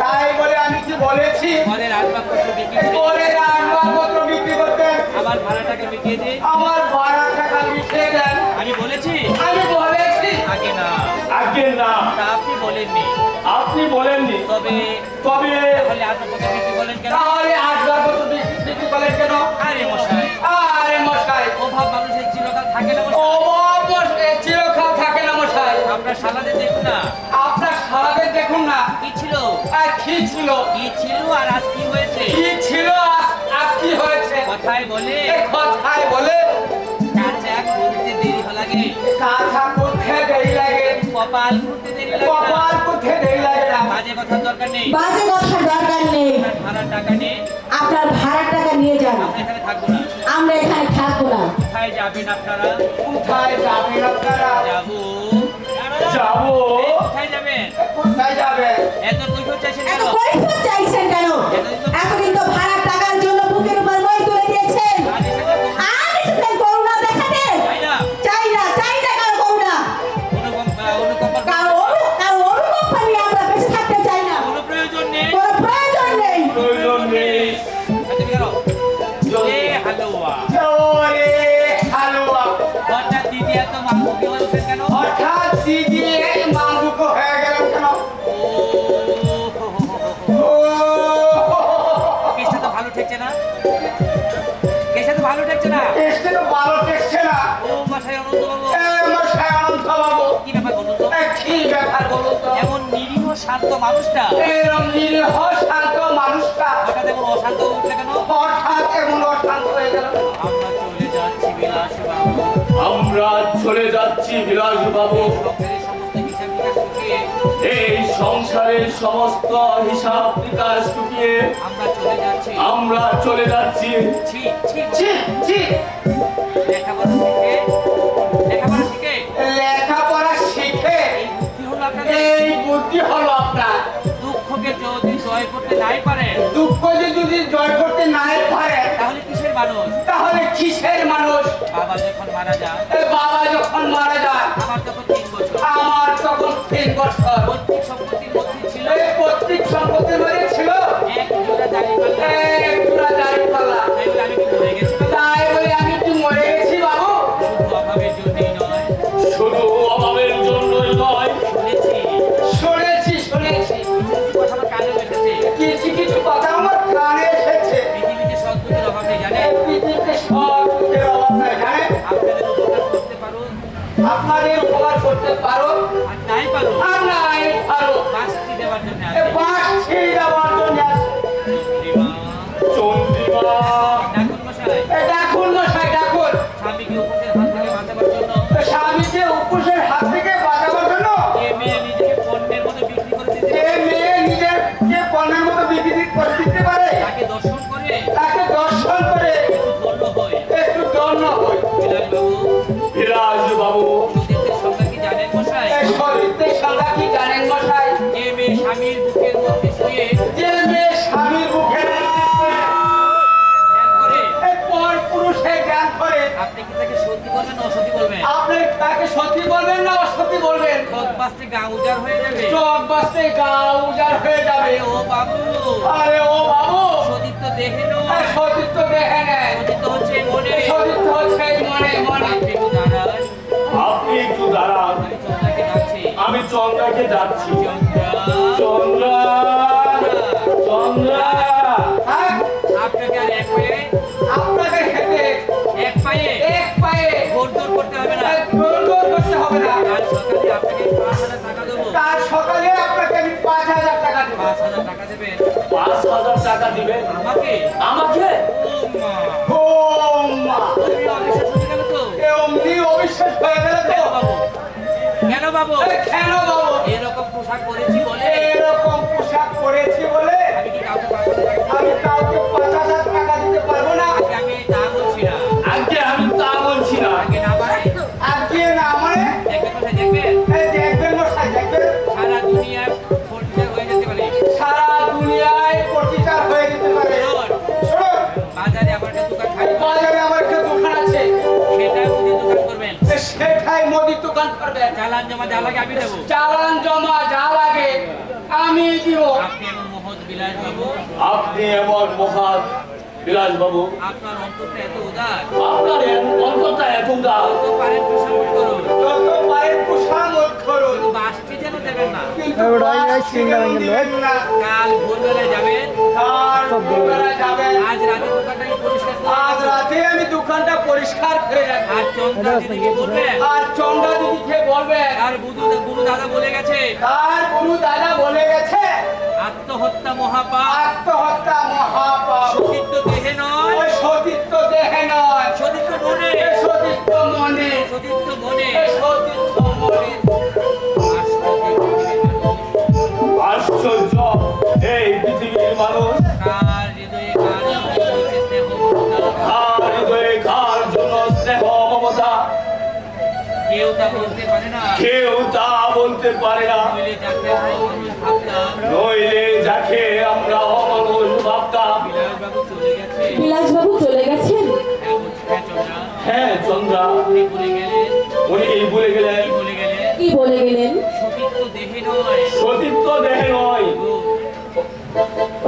তাই বলে আমি কি বলেছি? ঘরের আসবাবপত্র বিক্রি করে পরে আসবাবপত্র বিক্রি করতেন, আমার ভাড়াটাকে মিটিয়ে দিন? আমার ভাড়া টাকা মিটিয়ে দেন। আমি বলেছি আমি বলেছি আগে না, আগে না, তা আপনি বলেননি। আপনি বলেননি। তবে তবে তাহলে আসবাবপত্র বিক্রি করলেন কেন? তাহলে আসবাবপত্র বিক্রি করেন কেন? আরে মশাই, আরে মশাই, অভাব মানুষের চিরকাল থাকে না মশাই। অভাব মশাই চিরকাল থাকে না মশাই। আপনার সালাদে দেখুন না আপনার সারাদিন দেখুন না কি ছিল, আর কি ছিল, কি ছিল আর আজ কি হয়েছে। কি ছিল আজ কি হয়েছে। কথায় বলে এই কথায় বলে কাঁচা করতে দেরি লাগে, কাঁচা করতে দেরি লাগে, কপাল করতে দেরি লাগে না। কপাল করতে দেরি লাগে না। বাজে কথার দরকার নেই। বাজে কথার দরকার নেই। আপনার ভাড়ার টাকা নিয়ে আপনার ভাড়ার টাকা নিয়ে যান, আমরা এখানে থাকবো না। আমরা এখানে থাকবো না। কোথায় যাবেন আপনারা? কোথায় যাবেন আপনারা? যাবো। যাবো। কোথায় যাবেন? কোথায় যাবেন? এত কৈফিয়ত চাইছেন এত কেন? কৈফিয়ত চাইছেন কেন? এতদিন তো ভাড়ার টাকার জন্য বুকের উপর মই তুলে দিয়েছেন। আজ এসে তো আর এসেছেন করুণা দেখাতে? তাই না? চাই না, চাই না কারো করুণা। অনুকম্পা কারো অনুকম্পা নিয়ে আমরা বেঁচে থাকতে চাই না। কোনো প্রয়োজন নেই। কোনো প্রয়োজন নেই। প্রয়োজন নেই। হাতে বেরো। এ হালুয়া। ওরে হালুয়া, হঠাৎ দিদি এত মানবুকি হয়ে ওঠেন কেন? হঠাৎ দিদি এই মালগুক হয়ে গেল কেন? ও কেসটা তো ভালো ঠেকছে না, কেসটা তো ভালো ঠেকছে না। টেস্টে তো ভালো টেস্টে না। ও মশাই অনন্ত বাবু, মশাই অনন্ত বাবু, কি ব্যাপার বলুন তো? কি ব্যাপার বলুন তো? এমন নিরীহ শান্ত মানুষটা এরম নিরীহ শান্ত মানুষটা হঠাৎ এমন অশান্ত হয়ে উঠলে কেন? হঠাৎ এমন অশান্ত হয়ে গেল। আমরা চলে যাচ্ছি বিলাস বাবু, আমরা চলে যাচ্ছি বিলাস বাবু। সংসারের সমস্ত হিসাব নিকাশ এই সংসারের সমস্ত হিসাব নিকাশ চুকিয়ে চুকিয়ে আমরা চলে যাচ্ছি। আমরা চলে যাচ্ছি। ছি ছি, জি জি, লেখাপড়া শিখে, লেখাপড়া শিখে লেখাপড়া শিখে এই বুদ্ধি হলো আপনাদের। এই বুদ্ধি হলো আপনার। দুঃখকে যদি জয় করতে নাই পারে দুঃখ যদি জয় করতে নাই পারে তাহলে কিসের মানুষ? তাহলে কিসের মানুষ? বাবা যখন মারা যায়, বাবা যখন মারা যায় আমার তখন 3 বছর, আমার তখন 3 বছর। পৈতৃক সম্পত্তির মধ্যে ছিল এই পৈতৃক সম্পত্তির মধ্যে ছিল এক জোড়া দাড়িপাল্লা। এক জোড়া দাড়িপাল্লা। তাই বলে আমি কি মরে গেছি? তাই বলে আমি কি মরে গেছি বাবু? শুধু অভাবের জন্যই নয়, শুধু অভাবের জন্যই নয়, শুনেছি শুনেছি শুনেছি, কথা আমার কানেও এসেছে, কিছু কিছু কথা আমার কানে এসেছে। পৃথিবীতে সদ্গুণের অভাব নেই জানেন। এই পৃথিবীতে সব দুঃখের অভাব নাই জানেন। আপনাদের উপকার করতে পারুন আপনাদের উপকার করতে পারো আর নাই পারুন, আর নাই পারো শাস্তি দেওয়ার জন্য এ আছে। বাস ছেড়ে দেওয়ার জন্য আছে। চন্দ্রিমা ডাকুন মশাই, এ ডাকুন মশাই ডাকুন। স্বামীকে উপসের হাত থেকে বাঁচাবার জন্য স্বামীকে উপোসের হাত থেকে বাঁচাবার জন্য যে মেয়ে নিজেকে পণ্যের মতো বিক্রি করে দিতে যে মেয়ে নিজেকে পণ্যের মতো বিক্রি করে দিতে পারে তাকে দর্শন করে তাকে দর্শন করে ধন্য হয়। একটু দণ্ড হয়। বিলাস বাবু, বিলাস বাবু, সতীত্বের সংজ্ঞা কি জানেন মশাই? এই শরীরের সংজ্ঞা কি জানেন মশাই? যে মেয়ে স্বামীর বুকের মধ্যে শুয়ে যে মেয়ে স্বামীর মুখের ধ্যান করে, এই পর পুরুষের জ্ঞান করে আপনি কি তাকে সত্যি বলবেন না অসত্যি বলবেন? আপনি তাকে সত্যি বলবেন না অসত্যি বলবেন? চোখ বাঁচতে গা উজাড় হয়ে যাবে। চোখ বাঁচতে গা উজাড় হয়ে যাবে। আরে ও বাবু, আরে ও বাবু, সতীত্ব দেখে এই নয়, সতীত্ব দেখে নেয়। সতীত্ব হচ্ছে মনে। এই সতীত্ব হচ্ছে এই মনে মনে। আপনি একটু দাঁড়ান, আপনি একটু দাঁড়ান, আমি চন্দ্রাকে ডাকছি। আমি চন্দ্রাকে ডাকছি। চন্দ্রা, চন্দ্রা, চন্দ্রা, হ্যাঁ, আপনাকে আর এক পায়ে, আপনাকে খেতে এক পায়ে এক পায়ে ঘোরদৌড় করতে হবে না। দৌড় করতে হবে না। কাল সকালে আপনাকে 5,000 টাকা দেবো। কাল সকালে আপনাকে আমি 5,000 টাকা দেব। 5,000 টাকা দেবেন 5,000 টাকা দিবেন আমাকে। আমাকে? ও মা, ও মা, তুমি অবিশ্বাস হয়ে গেল তো? এ অমনি অবিশ্বাস হয়ে গেল তো? কেন বাবু, কেন বাবু? এ কেন বাবু? এরকম পোশাক পরেছি বলে এরকম পোশাক পরেছি বলে আমি কি কাউকে 5,000 টাকা দিতে আমি কাউকে 5,000 টাকা দিতে পারবো না। আগে আমি তা বলছি না, আজকে আমি তা বলছি না। আগে না পারে আজকে না মানে দেখবেন কোথায় দেখবেন এই দেখবেন মশাই দেখবেন সারা দুনিয়ায় ফোনটা হয়ে যেতে পারে। সারা দুনিয়ায় প্রতিকার হয়ে যেতে পারে। শুনুন, শুনুন, বাজারে আমার একটা দোকান থাকবে, বাজারে আমার একটা দোকান আছে, সেটা আপনি দোকান করবেন। সেটাই মুদির দোকান করবেন। চালান জমা যা লাগে আমি দেবো। চালান জমা যা লাগে আমি দিব। আপনি এমন মহৎ বিলাস বাবু, আপনি এমন মহান বিলাস বাবু, আপনার অন্তরটা এত উদার, আপনার অন্তরটা এত উদার। তো পারেন প্রশংসা করুন, যত পারেন কুশামত করুন, কিন্তু বাসটি যেন দেবেন না। কিন্তু বাসটিকেও দিবেন না। কাল ভোরবেলায় যাবেন, কাল ভোরবেলা যাবেন। আজ রাতে দোকানটাকে পরিষ্কার করে আজ রাতে আমি দোকানটা পরিষ্কার করে রাখবো। আর চন্দ্রা দিদিকে বলবেন আর চন্দ্রা দিদিকে বলবেন আর গুরু দাদা বলে গেছে তার গুরু দাদা বলে গেছে আত্মহত্যা মহাপাপ, আত্মহত্যা মহাপাপ। সতীত্ব দেহে নয়, ওই সতীত্ব দেহে নয়, সতীত্ব মনে, এ সতীত্ব মনে, সতীত্ব মনে। এ সতীত্ব মনে। আশ্চর্য, এই পৃথিবীর মানুষ কার হৃদয়ে কার জন্য স্নেহ মমতা, কার হৃদয়ে কার জন্য স্নেহ মমতা, কেউ তা বলতে পারে না। কেউ তা বলতে পারে না। নইলে যাকে অমানুষ ভাবতাম, নইলে যাকে আমরা অমানুষ ভাবতাম। বিলাসবাবু চলে গেছে। বিলাসবাবু চলে গেছেন? হ্যাঁ চন্দ্রা, হ্যাঁ চন্দ্রা, উনি বলে গেলেন, উনি এই বলে গেলেন, কি বলে গেলেন? কি বলে গেলেন? সতীত্ব দেহে নয়, সতীত্ব দেহে নয়।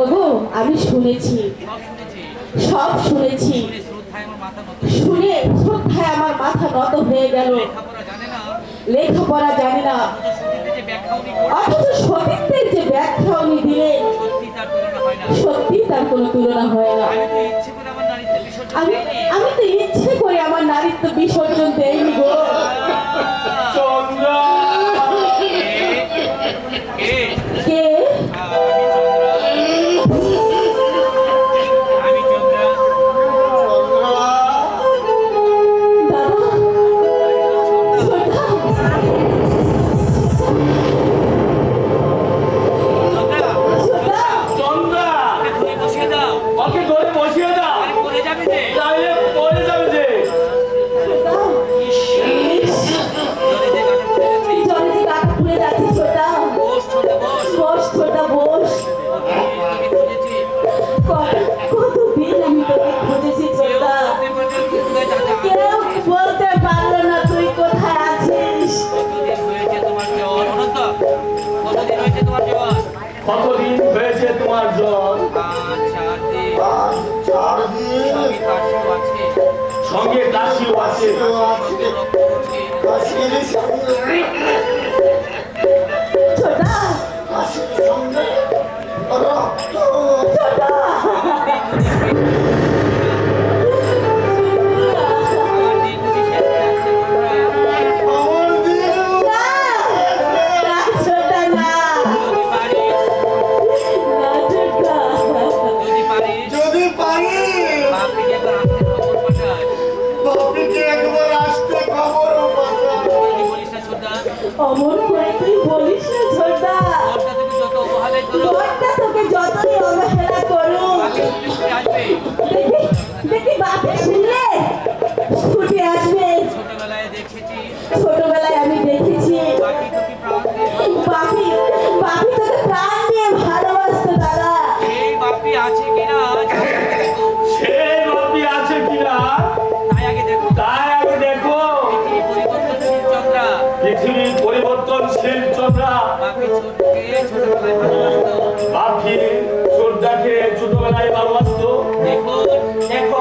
ওগো, আমি শুনেছি, সব শুনেছি, সব শুনেছি। শুনে শ্রদ্ধায় আমার মাথা নত। শুনে শ্রদ্ধায় আমার মাথা নত হয়ে গেল। লেখাপড়া লেখাপড়া জানে না, সতীতে যে ব্যাখ্যা উনি করলেন, অথচ সতীত্বের যে ব্যাখ্যা উনি দিলেন, সত্যি তার তুলনা হয় না। সত্যি তার কোনো তুলনা হয় না। আমি তো ইচ্ছে করে আমার নারীত্বের বিসর্জন আমি দেইনি। আমি তো ইচ্ছে করে আমার নারীত্ব বিসর্জন দেইনি গো। চন্দ্রা কে? কে? আমি চন্দ্রা। দাদা, ছোটা, চন্দ্রা, ছোটা, চন্দ্রা ওকে ধরে বসিয়ে দাও। ওকে ধরে বসিয়ে দাও, আরে পড়ে যাবে যে। তাহলে পড়ে যাবে যে। ছোটা, ইস, জলে যে কাটা পড়ে গেছে। জলে যে কাটা পুড়ে যাচ্ছে ছোটা। বস ছোটা বস। বস ছোটা বস। তোকে খুঁজেছি। কতদিন আমি তোকে খুঁজেছি কেউ ছোটা। বলতে পারবে না তুই কোথায় যাচ্ছিস। কেউ বলতে পারলো না তুই কোথায় আছিস। কতদিন হয়েছে তোমার জ্বর? অনন্ত, কতদিন হয়েছে তোমার জ্বর? কতদিন হয়েছে তোমার জ্বর? 5-4 দিন। 4 দিন সঙ্গে কাশিও আছে। সঙ্গে কাশিও আছে। সঙ্গে রক্ত পড়ছে। কাশির সঙ্গে ছোটা, কাশির সঙ্গে রক্ত ছোটা। আমার দিন বুঝি শেষ হয়ে আসছে তোমরা। আমার দিল না, না ছোটা না। যদি পারিস, না ছোটা। যদি পারিস, যদি পারি বাপকে একবার আসতে খবর পাঠাস। বাপিকে একবার আসতে খবর পাঠাও। যদি বলিস না ছোটা, অমন করে তুই বলিস না ছোটা। ঘরটা তুমি যত অবহেলাই করো, ঘরটা তোকে যতই অবহেলা করুক, বাকি তুমি ছুটে আসবে। দেখবি দেখবি বাপে শুনলে ছুটে আসবে। ছোটবেলায় দেখেছি, ছোটবেলায় আমি দেখেছি বাকি তোকে প্রাণ দিয়ে বাপি বাপি তোকে প্রাণ দিয়ে ভালোবাসতো দাদা। এই বাপি আছে কিনা সে বাপি আছে কিনা তাই আগে দেখো। তাই আগে দেখো। পৃথিবী পরিবর্তনশীল চন্দ্রা। পৃথিবীর পরিবর্তনশীল চন্দ্রা। বাপি ছোটকে ছোটবেলায় ভালোবাসতো। বাপি ছোটদাকে ছোটবেলায় ভালোবাসতো। দেখুন, দেখো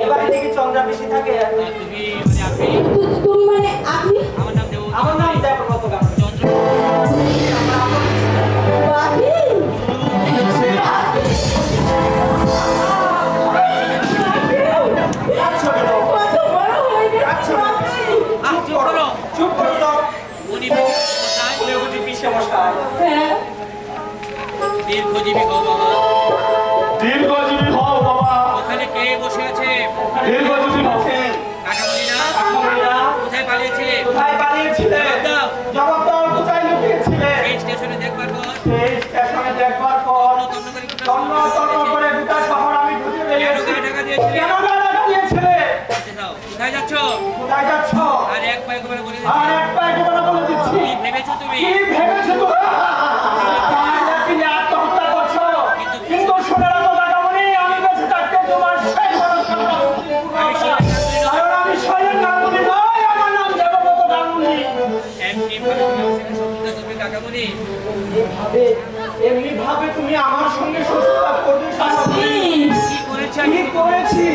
এবারে দেখি চন্দ্রা বেশি থাকে। তুমি মানে আপনি, তুমি মানে আপনি আমার নাম দেব। আমার নাম দেখো কত গান। চন্দ্র। বাপি কত বড় হয়ে গেছে বাপি। চুপ করো। চুপ করো তো। উনি কোথায়? বলে বুঝি পিছে মশাই। হ্যাঁ, দীর্ঘজীবী হও বাবা। দীর্ঘজীবী হও বাবা। ওখানে কে বসে আছে? দীর্ঘজীবী হও। কাকামণি না? কাকামণিরা কোথায় পালিয়েছিলে? কোথায় পালিয়েছিলে? জবাব দাও। জবাব দাও, কোথায় লুকিয়েছিলে? এই স্টেশনে দেখবার পর সেই স্টেশনে দেখবার পর তন্ন তন্ন করে গোটা শহর আমি খুঁজে বেরিয়েছি। কেন টাকা দিয়েছিলে? কেন টাকা দিয়েছিলে? বলতে দাও। কোথায় যাচ্ছ? কোথায় যাচ্ছ? আর এক পায়ে করে বলে আর দিচ্ছি। এক পায়ে কথা বলে দিচ্ছি। কি ভেবেছো তুমি? কি ভেবেছো তো? তাহলে তুমি আত্মহত্যা করছো। কিন্তু শুনে রাখো কাকামণি, আমি বেঁচে থাকতে তোমার সেই মনস্কামনা আমি শৈলেন গাঙ্গুলি নই। কারণ আমি শৈলেন গাঙ্গুলি নই, আমার নাম দেবব্রত গাঙ্গুলি। এমনি ভাবে তুমি আমার সঙ্গে শত্রুতা করবে কাকামণি? এমনি ভাবে তুমি আমার সঙ্গে শত্রুতা করবে কাকামণি? কি করেছি আমি? কি করেছি?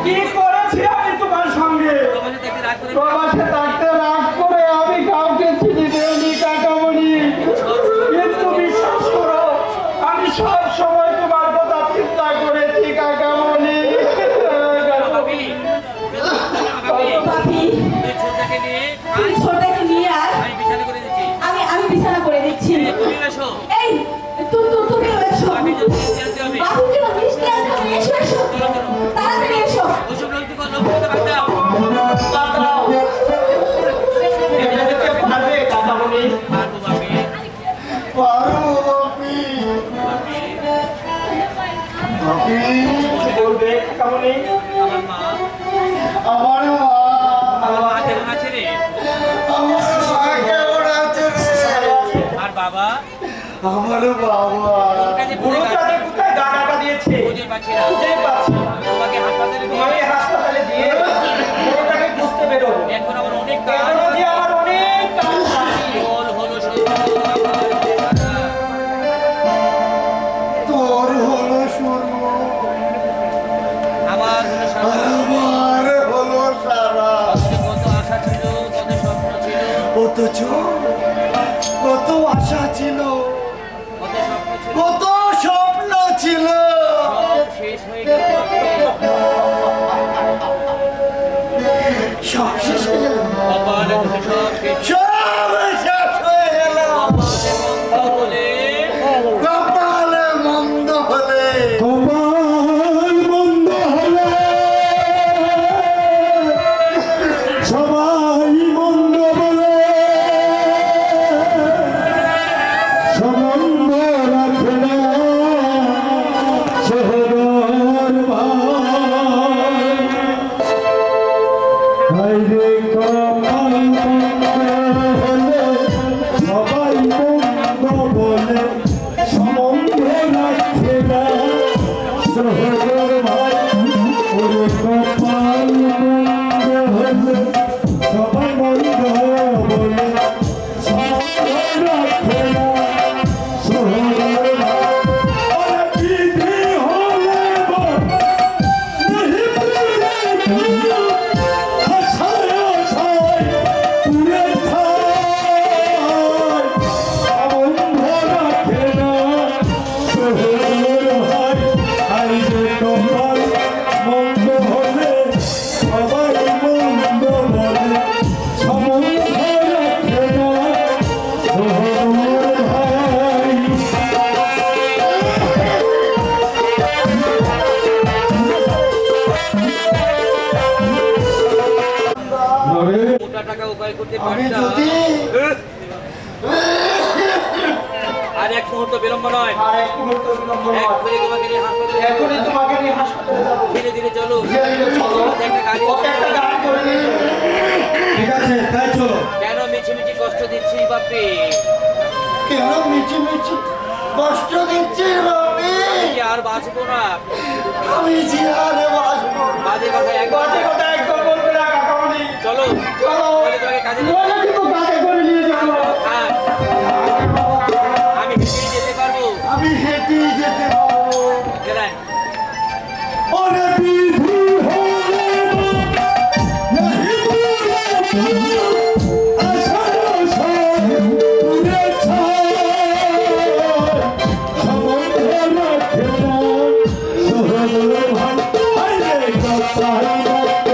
কি করেছি আমি তোমার সঙ্গে? তোমাকে দেখতে রাগ করে প্রবাসে থাকতে রাগ করে আমি কাউকে চিঠি দেইনি কাকামণি। কিন্তু বিশ্বাস করো, আমি সব সময় তোমার কথা চিন্তা করেছি কাকামণি। বাপি, বাপি, বাপি তুই ছোটটাকে নিয়ে তুই ছোটটাকে নিয়ে আয়, আমি বিছানা করে দিচ্ছি। আমি আমি বিছানা করে দিচ্ছি। তুমি এসো। এই তুমি এসো। বাপি যদি মিষ্টি আনতে হবে। বাবুকে মিষ্টি আনতে হবে, এসো এসো চলো, চলো। তাড়াতাড়ি এসো। ওইসব লোক করতে বাদ দাও। দাও। এটা দেখতে পারবে কাকামণি? পারবো বাপি। পারো বাপি। বাপি, বাপি কি করবে কাকামণি? আমার মা, আমার মা আমার মা কেমন আছে রে? আমার মা কেমন আছে রে? আর বাবা? আমার বাবা বুড়োটাকে কোথায় দাগাটা দিয়েছে? খুঁজে পাচ্ছি না। খুঁজে পাচ্ছি না। তোমাকে হাসপাতালে দিয়ে আমি হাসপাতালে দিয়ে বুড়োটাকে খুঁজতে বেরোবো। এখন আমার অনেক কাজ। এখনো যে আমার অনেক কাজ বাকি। বল হলো সত্য আমার দেখা। তোর হলো শুরু আমার হলো সারা। আমার হলো সারা কত আশা ছিল, কত স্বপ্ন ছিল, অথচ কত আশা ছিল, কত স্বপ্ন ছিল, কত স্বপ্ন ছিল, সব শেষ হয়ে গেল বাপি। সব শেষ হয়ে গেল, কপালে দুটো সব শেষ। সব শেষ হয়ে গেল। কপালে মন্দ বলে কপালে মন্দ হলে সবাই মন্দ বলে, সম্বন্ধ রাখে না সহোদর ভাই। হায়রে কপাল মন্দ হলে সবাই মন্দ বলে, সম্বন্ধ রাখে না সহোদর ভাই। ওরে কপাল মন্দ হলে সবাই মন্দ বলে, সম্বন্ধ রাখে না সহোদর ভাই। ওরে বিধি হলে বল নাহি পুরে আশায় আশায় পুরে থাই, সম্বন্ধ রাখে না সহোদর ভাই। হায়রে কপাল মন্দ হলে সবাই মন্দ বলে, সম্বন্ধ রাখে না সহোদর ভাই। মোটা টাকা উপায় করতে আমি পারতাম। যদি আর এক মুহূর্ত বিলম্ব নয়, আর এক মুহূর্ত বিলম্ব নয়, এক্ষুনি তোমাকে নিয়ে হাসপাতালে যাবো। এখনই তোমাকে নিয়ে হাসপাতালে যাবো। ধীরে ধীরে চলো। ধীরে ধীরে চলো, ওকে একটা গাড়ি ওকে একটা গাড়ি করে নিয়ে যাবো। ঠিক আছে, তাই চলো। কেন মিছিমিছি কষ্ট দিচ্ছি বাপি? কেন মিছি মিছি কষ্ট দিচ্ছি বাপি? কি আর বাঁচবো না? আমি যে আর বাঁচবো না। বাজে কথা একদম বাজে কথা একদম বলবে না কাকামণি। চলো চলো, বলে তোমাকে কাজে যেতে বলে কিন্তু কাজে করে নিয়ে যাবো। থাক। আমি হেঁটেই যেতে পারবো। আমি হেঁটেই যেতে পারবো। গেলেন। ওরে বিধি হলে নাহি পুরে আশায় আশায় পুরে ছাই, সম্বন্ধ রাখে না সহোদর ভাই। হায়রে কপাল মন্দ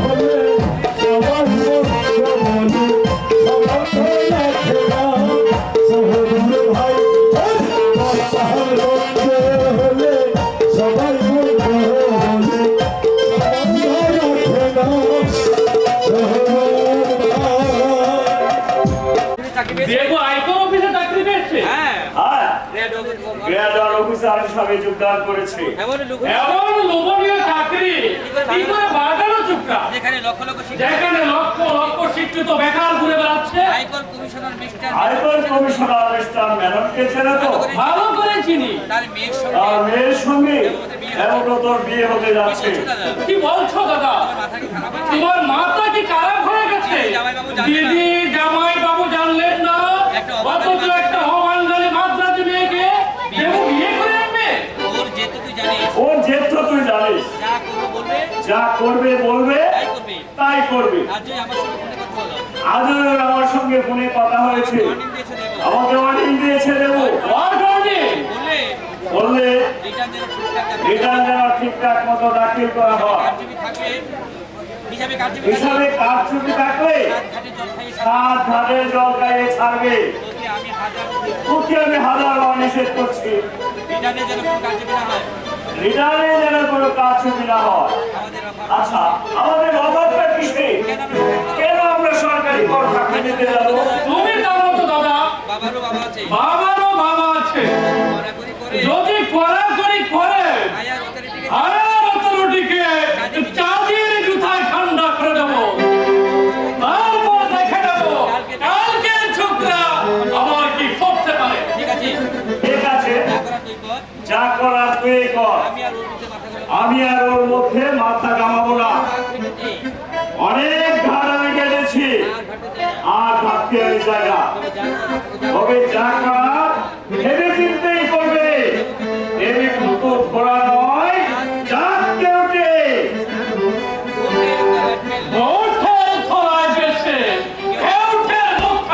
হলে সবাই মন্দ বলে, সম্বন্ধ রাখে না সহোদর ভাই। কপাল মন্দ হলে সবাই মন্দ বলে, সম্বন্ধ রাখে না সহোদর ভাই। তুমি চাকরি পেয়েছো? দেবো আয়কর অফিসে চাকরি পেয়েছে। হ্যাঁ। হ্যাঁ, red office cover. Grader officer হিসাবে যোগদান করেছে। এমন লোক এমন লোভনীয় চাকরি কি করে বাগানো চুপটা, যেখানে লক্ষ লক্ষ শিক্ষা যেখানে লক্ষ লক্ষ শিক্ষিত বেকার ঘুরে বেড়াচ্ছে। আয়কর কমিশনার মিস্টার আয়কর কমিশনার মিস্টার মেননকে চেনে তো? ভালো করে চিনি। তার মেয়ের সঙ্গে তার মেয়ের সঙ্গে হেমব্রতর বিয়ে হতে যাচ্ছে। কি বলছো দাদা? মাথা কি খারাপ হয়েছে? তোমার মাথা কি খারাপ হয়ে গেছে? জামাইবাবু জানেন না। দিদি জামাই বাবু জানলেন না, একটা অথচ একটা অবাঙালি মাদ্রাজি মেয়েকে দেবু বিয়ে করে আনবে। ওর যেহেতু তুই জানিস ওর জেদ তো তুই জানিস, যা করবো বলবে যা করবে বলবে তাই করবে। তাই করবে। আর তুই আমার সঙ্গে ফোনে কথা বলো, আজও আমার সঙ্গে ফোনে কথা হয়েছে, ওয়ার্নিং দিয়েছে দেবো। আমাকে ওয়ার্নিং দিয়েছে দেবো। What warning? বললে বললে রিটার্ন যেন ঠিকঠাক যাবে। রিটার্ন যেন ঠিকঠাক মতো দাখিল করা হয়। কারচুপি থাকলে হিসাবে কারচুপি হিসাবে কারচুপি থাকলে সাত ঘাটে জল খাইয়ে সাত ধারে জল গায়ে ছাড়বে। ছাড়বে। তোকে আমি হাজার ওকে আমি 1000 বার নিষেধ করছি। রিটার্নে যেন কোনো কারচুপি না হয়। রিটার্নে যেন কোনো কারচুপি না হয়। আমাদের অভাব। আচ্ছা, আমাদের অভাবটা কিসে? কেন আমরা কেন আমরা সরকারি কর ফাঁকি দিতে যাবো? তুমি জানো তো দাদা, বাবারও বাবা আছে, বাবারও বাবা আছে। কড়াকড়ি করে যদি কড়াকড়ি করে হায়ার অথরিটিকে আর অথরিটিকে চাঁদির জুতায় ঠান্ডা করে দেবো। তারপর দেখে নেবো কালকের ছোকরা আমার কি করতে পারে। ঠিক আছে, ঠিক আছে, যা করার তুই কর। যা করার তুই কর। আমি আর ওর মধ্যে মাথা গেলাম। আমি আর ওর মধ্যে মাথা ঘামাবো না। অনেক ঘাট আমি কেটেছি, আর ঘাটতে আমি যাই না। তবে যা করার ভেবে চিন্তেই করবে। এমনি দুটো ঘোড়া নয়, চারটে ওঠে। ওঠে থলায় বেছে, ওঠে রক্ত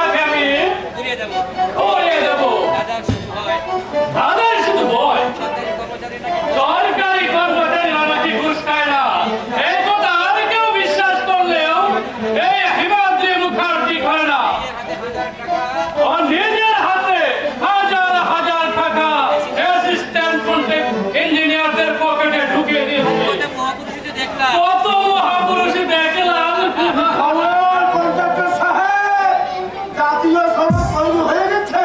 আর নিজের হাতে হাজার হাজার টাকা অ্যাসিস্ট্যান্ট কন্ট্রাক্ট ইঞ্জিনিয়ারদের পকেটে ঢুকিয়ে দিয়েছে। কত মহাপুরুষ দেখলাম। খবর কন্ট্রাক্টর সাহেব, জাতীয় সড়ক তৈরি হয়ে গেছে।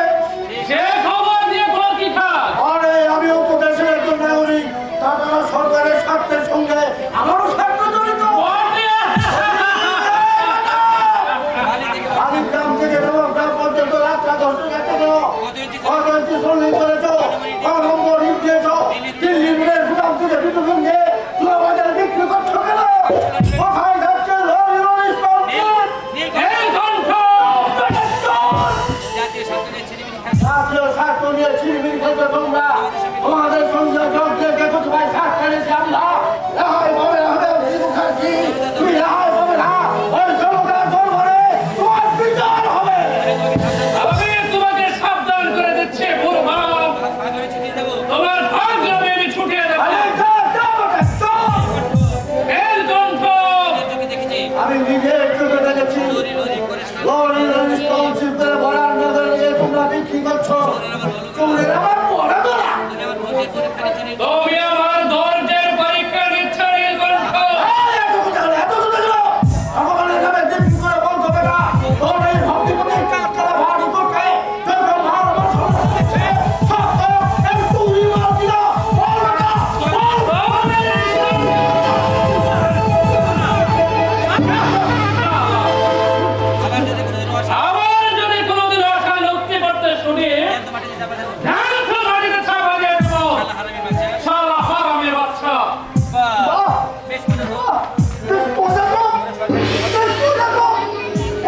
সে খবর দিয়ে কোনো কি কাজ? আরে আমিও তো দেশের একজন নাগরিক, তাছাড়া সরকারের স্বার্থের সঙ্গে আমারও স্বার্থ জড়িত। আমি গ্রাম থেকে দেবো, গ্রাম পর্যন্ত রাস্তা 10 টাকা দেবো। কত ইঞ্চি সরলি করেছো, কত নম্বর ঋণ দিয়েছো, দিল্লি মিলের গুদাম থেকে বিদ্যুৎ নিয়ে চুরাবাজারে বিক্রি করছো কেন? কোথায় যাচ্ছে লরি লরি স্টল? এই কণ্ঠ! জাতীয় স্বার্থ নিয়ে ছিনিমিনি খেলছো তোমরা। তোমাদের সঙ্গে যোগ দিয়ে দেখো তোমায় স্বার্থ এনেছি আমরা। রেহাই পাবে না হবে ভীম মুখার্জি, তুমি রেহাই পাবে না। ওই জনতার দরবারে তোমার বিচার হবে। আমি তোমাকে সাবধান করে দিচ্ছি, বুড়ো। তোমার ভাগ্য আমি ছুটিয়ে দেবো। আরে যাও, যাও বেটা, যাও। এই কণ্ঠ! আমি নিজে চোখে দেখেছি লরি লরি স্টল শিল্পের ভরার নজর নিয়ে তোমরা বিক্রি করছো। চোরের আবার পড়ে তোলা। তুমি আমার ধৈর্যের পরীক্ষা নিচ্ছ, নীলকণ্ঠ। এত কথা হলো, এত কথা হলো। ভগবানের নামে বিক্রি করে বন্ধ বেটা। তোর এই ভক্তিপতির চাকরা ভাড়ি করতে যখন ভাড় আমার সন্তান দিচ্ছে, সব তো এই চুরি মাল দিল। বল বেটা, বল। আবার যদি কোনোদিন আশায় লক্ষ্য করতে শুনি, ধ্যান তো মাটিতে চাপা দিয়ে দেবো। শালা হারামির বাচ্চা। বেশ মজা তো। বেশ মজা তো।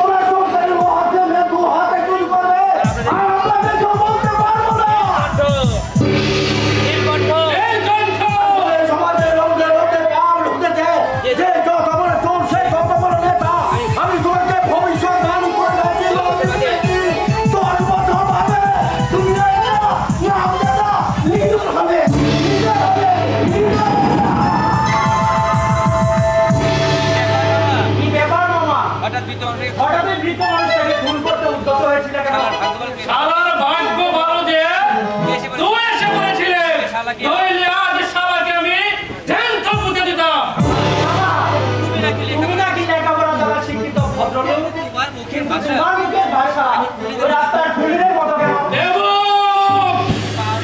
ওরা সরকারি মহাজে মেয়ে দু হাতে চুরি করবে। আর আমরা দেখে বলতে পারবো না। এই কণ্ঠ! এই সমাজের লোকদের মধ্যে পাপ ঢুকেছে। যে যত বড় চোর, সে তত বড় নেতা। আমি তোমাকে ভবিষ্যৎবাণী করে যাচ্ছি, তোর মতো ভাবে তুমি না হবে না, লিডার হবে, লিডার হবে, লিডার হবে। কি ব্যাপার মামা? হঠাৎই মৃত মানুষটাকে খুন করতে উদ্যত হয়েছিল কেন? শালার ভাগ্য ভালো যে তুই এসে পড়েছিলে। নইলে আজ শালাকে আমি ধ্যান তো পুঁতে দিতাম। তুমি নাকি লেখাপড়া দ্বারা শিক্ষিত ভদ্রলোক, কিন্তু তোমার মুখের ভাষা ওই রাস্তার ঠুলির মতো কেন? দেবু!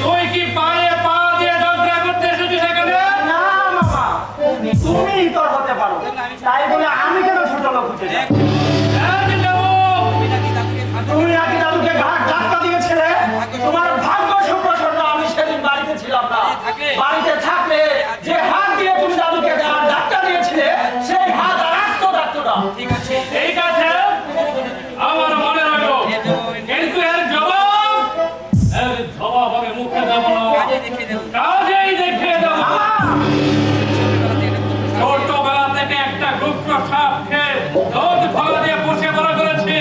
তুই কি পায়ে পা দিয়ে ঝগড়া করতে এসেছিস এখানে? না মামা, তুমিই তোর হতে পারো, তাই বলে আমি কেন ছোট লোক হতে যাই? এক দেবু! তুমি নাকি দাদুকে ঘাট ধাক্কা দিয়েছিলে? তোমার ভাগ্য সুপ্রসন্ন, আমি সেদিন বাড়িতে ছিলাম না। বাড়িতে থাকলে যে হাত দিয়ে তুমি দাদুকে ঘাট ধাক্কা দিয়েছিলে, সেই হাত আর আসতো থাকতো না। ঠিক আছে, আমার মনে রাখো। কিন্তু এর জবাব আমি মুখে দেব না, কাজেই দেখিয়ে দেব। ছোটবেলা থেকে একটা গুপ্ত সাপ খেয়ে দুধ ফলা দিয়ে বসে বড় করেছে।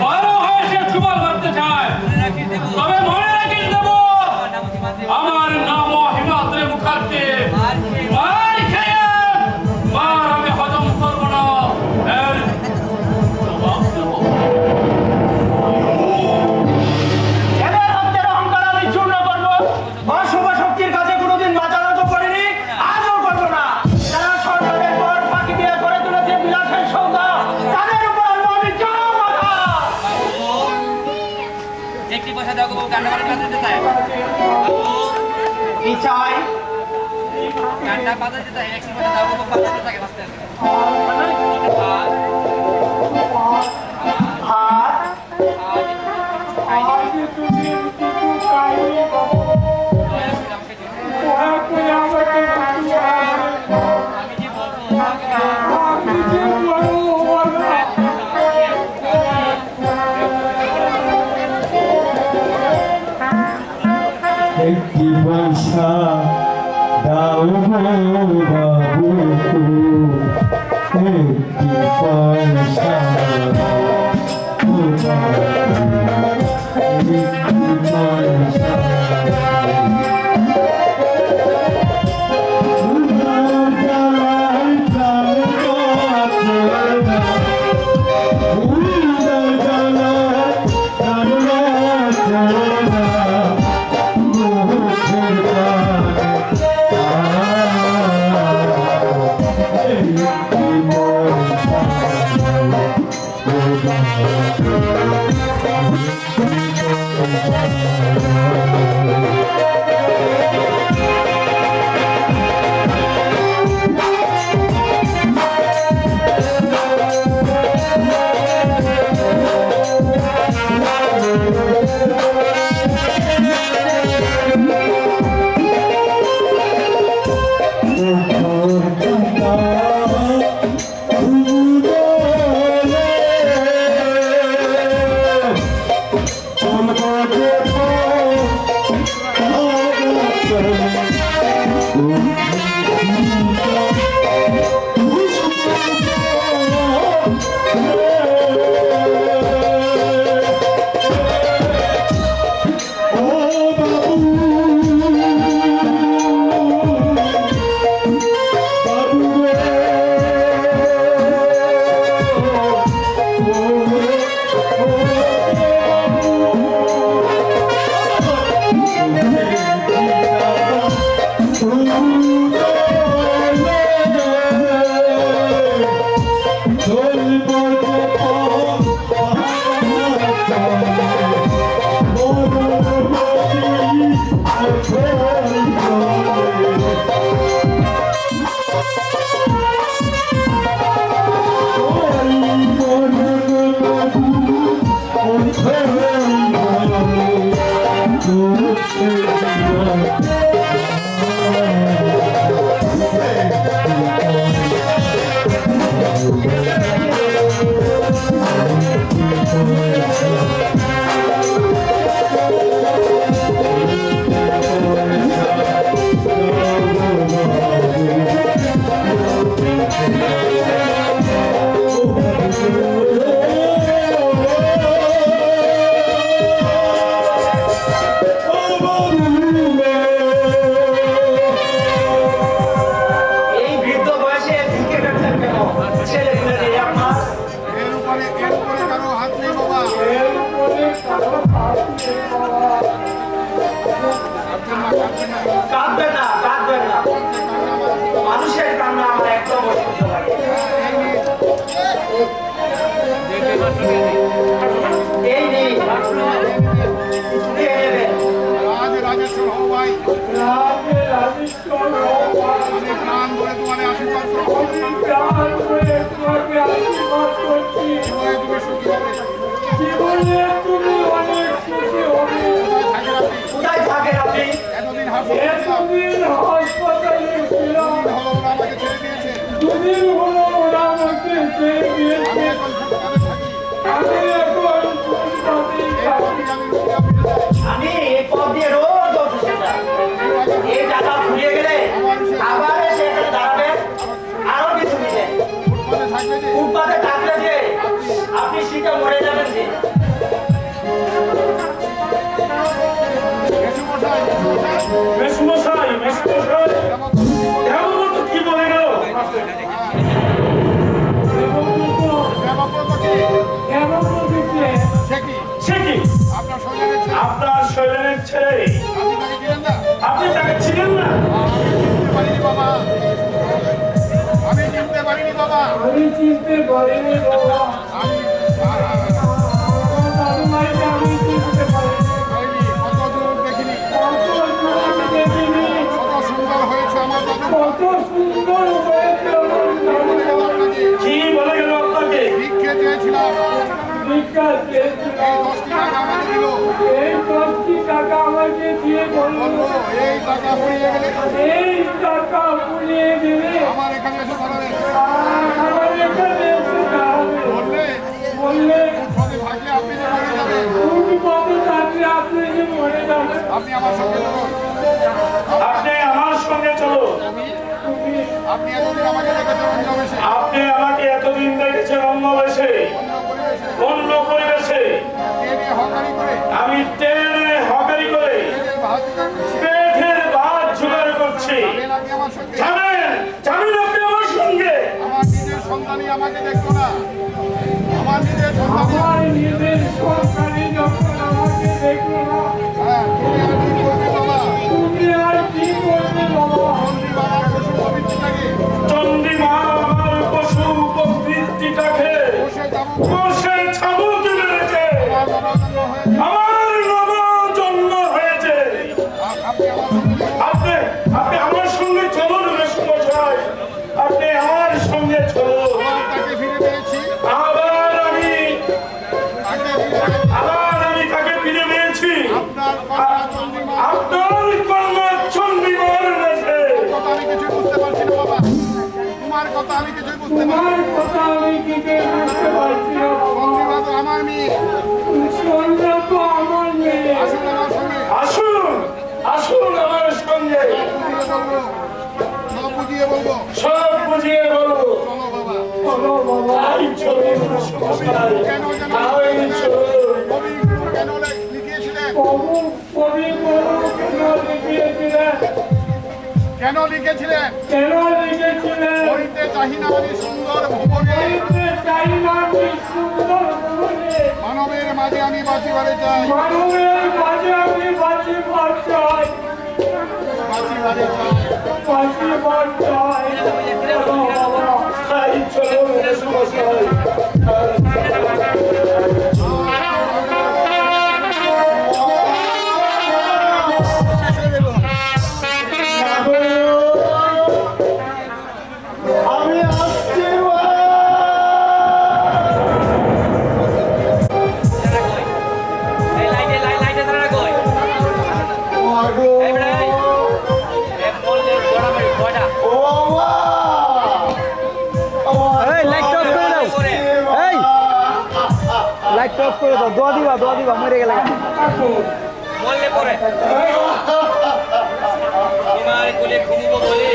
বড় হয়েছে সুবল করতে চায়। তবে মনে রাখিস দেব, আমার নাম হিমাদ্রি মুখার্জি। মার খেয়ে মার আমি হজম করবো না, এর জবাব দেবো। এদের রক্তের অহংকার আমি চূর্ণ করবো। অশুভ শক্তির কাছে কোনোদিন বাঁচানো তো করিনি, আজও করবো না। যারা সরকারের পর ফাঁকি দিয়ে গড়ে তুলেছে বিলাসের সৌধা, তাদের উপর আনবো আমি চরম আঘাত। একটি পয়সা দাও গো, গান্ডা বাড়ি বাজাতে যেতে কি চাই? গান্ডা বাজাতে যেতে একটি পয়সা দাও গো, বাজাতে থাকে বাঁচতে আছে। হাত একটি পয়সা দাও গো বাবু, একটি পয়সা দাও গো বাবু, একটি এই বৃদ্ধ বয়সে ভিক্ষে করছেন কেন? ছেলেপুলে নেই আপনার? এর উপরে কারো হাত নেই বাবা। কাঁদবেন না, কাঁদবেন না। মানুষের কান্না আমার একদম অসহ্য লাগে। এই নেই, দিয়ে নেবেন। রাজেশ্বর হও ভাই, আমি প্রাণ ভরে তোমার আশীর্বাদ করবো। জীবনে তুমি সুখী হবে। কোথায় থাকেন আপনি? এতদিন হাসপাতালে ছিলাম, আমাকে ছেড়ে দিয়েছে। আমি এখন ফুটপাতে থাকি। আমি এই পথ দিয়ে রোজ অফিসে যাই। এই টাকা ফুরিয়ে গেলে আবার এসে এখানে দাঁড়াবেন, আরো কিছু দিবেন। ফুটপাতে থাকবে যে ফুটপাতে থাকলে যে আপনি শীতে মরে যাবেন যে। মেসমশাই, মেসমশাই, হেমন্ত কি বলে গেল? সে কি? আপনার শৈলেনের ছেলে। আপনি তাকে চিনেন না? আমি চিনতে পারিনি বাবা। কত দূর দেখিনি, কত সুন্দর হয়েছে আমার দাদু। কি বলে গেল আপনাকে? ভিক্ষে চেয়েছিলাম, এই 10টি টাকা আমাকে দিয়ে বললো, এই টাকা ফুরিয়ে গেলে আমার এখানে এসে দাঁড়াবে। বললে সঙ্গে থাকলে আপনি যে মরে যাবেন, আপনি আমার সঙ্গে চলুন। আপনি আমার সঙ্গে চলুন। আপনি এতদিন আমাকে দেখেছেন অন্য বেশে, আপনি আমাকে এতদিন দেখেছেন অন্য বেশে, অন্য পরিবেশে। আমি টেনে হকারি করে পেটের ভাত জোগাড় করছি। জানেন আপনি আমার সঙ্গে? আমার নিজের সন্তানই আমাকে দেখতো না, আমার নিজের সন্তানই যখন আমাকে দেখলো না, হ্যাঁ, তুমি আর কি করবে বাবা? চন্ডী মা আমার পশু প্রবৃত্তিটাকে বসে কিছুই বুঝতে পারছি না বাবা। সঞ্জীবা তো আমার মেয়ে। সন্ধ্যা তো আমার মেয়ে। আসুন আমার সঙ্গে। আসুন আসুন আমার সঙ্গে সব বুঝিয়ে বলবো। সব বুঝিয়ে বলো। চলো বাবা। চলো বাবা। তাই চলুন মশাই, কেন যেন তাই চলুন। কবি কেন লিখিয়েছিলেন? কবি কেন লিখেছিলেন? কেন লিখেছিলেন? হইতে চাহি না আমি সুন্দর ভুবনে, চাই না আমি সুন্দর ভুবনে, মানবের মাঝে আমি বাঁচিবারে চাই, মানবের মাঝে আমি বাঁচিবার চাই, বাঁচিবারে চাই। বাঁচিবার চাই। তাই চলুন মশাই। আমি আসছি মা। এই লাইটে তারা কই মাগো। এই বেটা এই বললে বড়াবড়ি কয়টা ও মা। এই লাইট অফ করে দাও। এই লাইট অফ করে দাও। দোয়া দিবা মরে গেলে। বললে পরে তোমার কোলে ঘুমবো বলে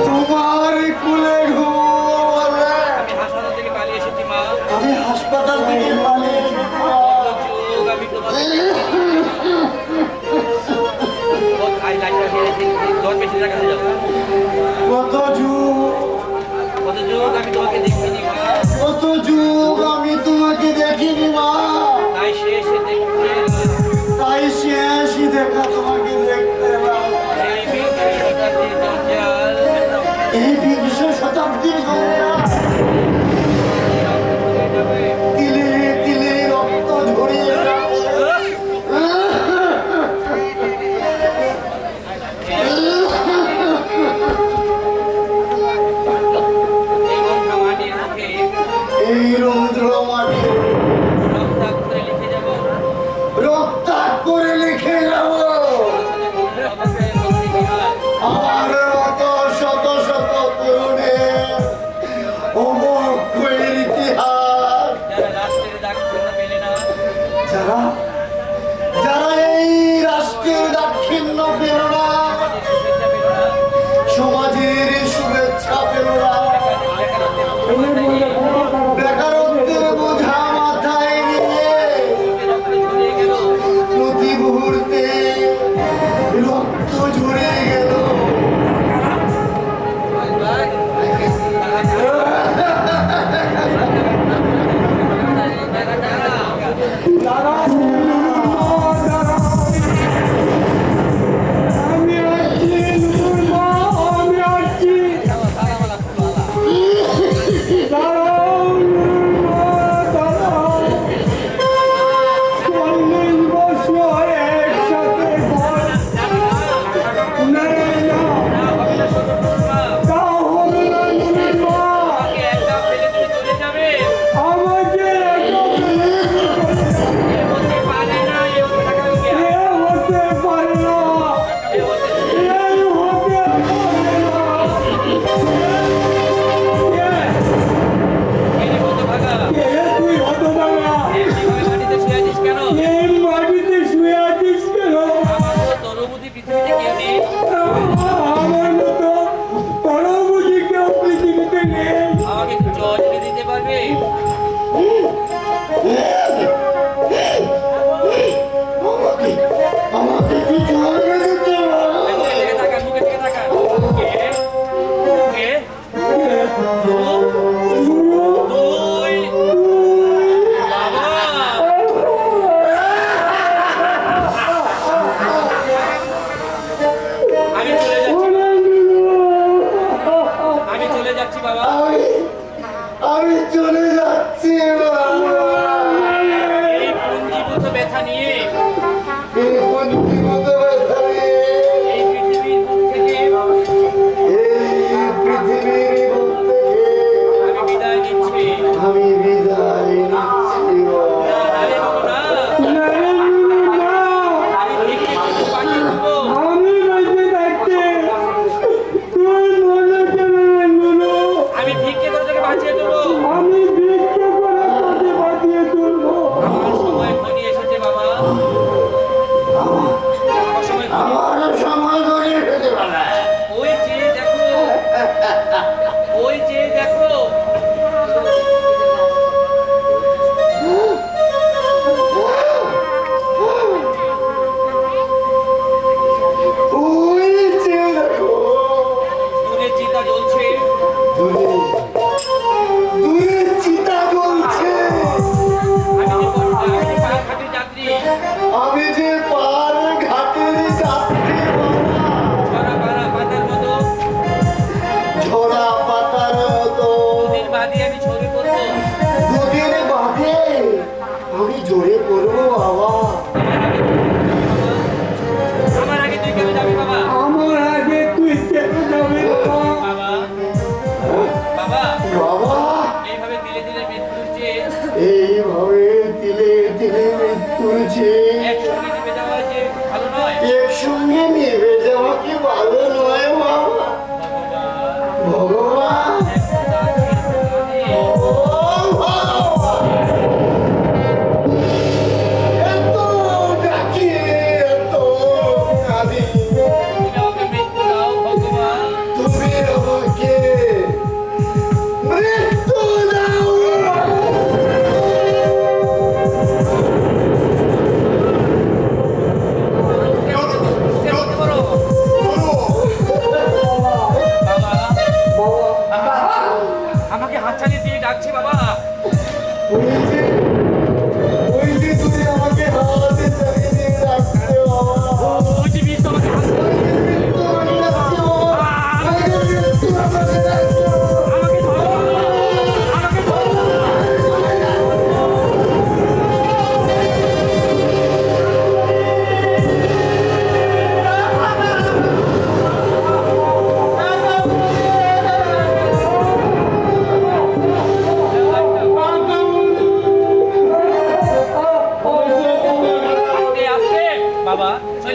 তোমার কুলে ঘুমো বলে আমি হাসপাতাল থেকে পালিয়ে এসেছি মা। আমি হাসপাতাল থেকে পালিয়ে এসেছি মা। যুগ আমি তোমাকে আই লাইটটা দিয়ে দশ বেশি টাকা হয়ে যাবে। কত যুগ কত যুগ আমি তোমাকে দেখিনি মা। কত যুগ আমি তোমাকে দেখিনি মা। তাই শেষে দেখতে এলাম। তাই শেষ দেখা তোমাকে দেখতে এলাম। এই শতাব্দীর জঞ্জাল এই 20 শতাব্দীর জঞ্জাল। তিলে তিলে রক্ত ঝরিয়ে যাবে। এই গঙ্গা মাটির মুখে এই রৌদ্র মাটি রক্তাক্ত করে লিখে যাব রক্তাক্ত করে লিখে যাব অবশ্যই ভক্তি বিহার। আমার মতো শত শত তরুণের অমোঘের ইতিহাস। যারা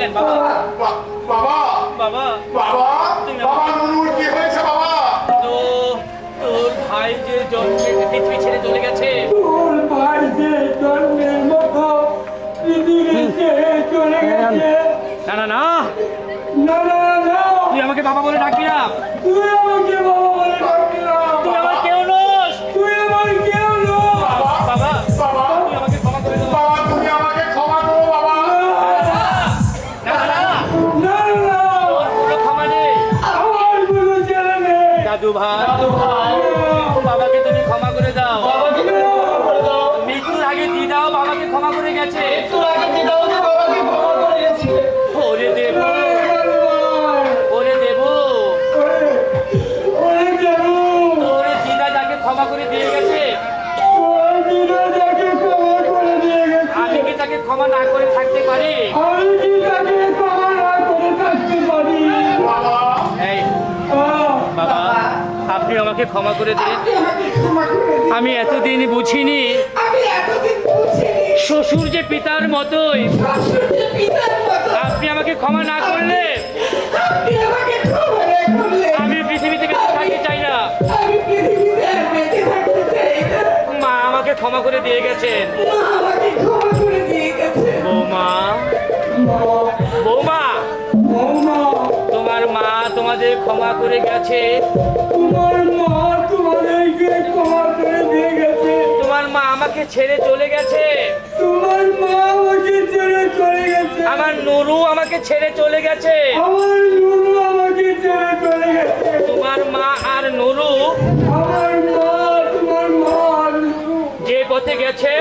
বলেন বাবা। বাবা বাবা বাবা বাবা নুনুর কি হয়েছে বাবা? তো তোর ভাই যে জন্মে পৃথিবী ছেড়ে চলে গেছে। তোর ভাই যে জন্মের মতো পৃথিবী ছেড়ে চলে গেছে। না না না, না না না, তুই আমাকে বাবা বলে ডাকবি না। তুই আমাকে বাবা বলে ডাকবি না। তুই আমার কেউ নোস। তুই আমার কেউ নয়। বাবা বাবা তুই আমাকে ক্ষমা করে দাও। বাবা তুমি আমাকে ক্ষমা করো বাবা। না না না, না না, তোর কোনো ক্ষমা নেই। আমার কোনো ছেলে নেই। দাদু ভাই, ভাই বাবাকে তুমি ক্ষমা করে দাও। বাবাকে ক্ষমা করে দাও। মৃত্যুর আগে দিদাও বাবাকে ক্ষমা করে গেছে। একটু আগে দিদাও যে বাবাকে ক্ষমা করে গেছে। ওরে দেব, ওরে দেব, ওরে দেবু, তোর দিদা যাকে ক্ষমা করে দিয়ে গেছে, ওই দিদা যাকে ক্ষমা করে দিয়ে গেছে, আমি কি তাকে ক্ষমা না করে থাকতে পারি? আমি কি তাকে ক্ষমা না করে থাকতে পারি? বাবা এই আহ, বাবা, আপনি আমাকে ক্ষমা করে দিন। আপনি আমাকে ক্ষমা করে দিন। আমি এতদিন বুঝিনি আমি এতদিন বুঝিনি শ্বশুর যে পিতার মতোই। শাশুড়ি যে পিতার মতো। আপনি আমাকে ক্ষমা না করলে আপনি আমাকে ক্ষমা না করলে আমি পৃথিবী থেকে থাকতে চাই না। আমি পৃথিবীতে আর বেঁচে থাকতে চাই না। মা আমাকে ক্ষমা করে দিয়ে গেছেন। মা আমাকে ক্ষমা করে দিয়ে গেছে। বৌমা, বৌমা, বৌমা, তোমার মা তোমাদের ক্ষমা করে গেছে। তোমার মা তোমাদেরকে ক্ষমা করে দিয়ে গেছে। তোমার মা আমাকে ছেড়ে চলে গেছে। তোমার মা আমাকে ছেড়ে চলে গেছে। আমার নুরু আমাকে ছেড়ে চলে গেছে। আমার নুরু আমাকে ছেড়ে চলে গেছে। তোমার মা আর নুরু আমার মা, তোমার মা নুরু যে পথে গেছে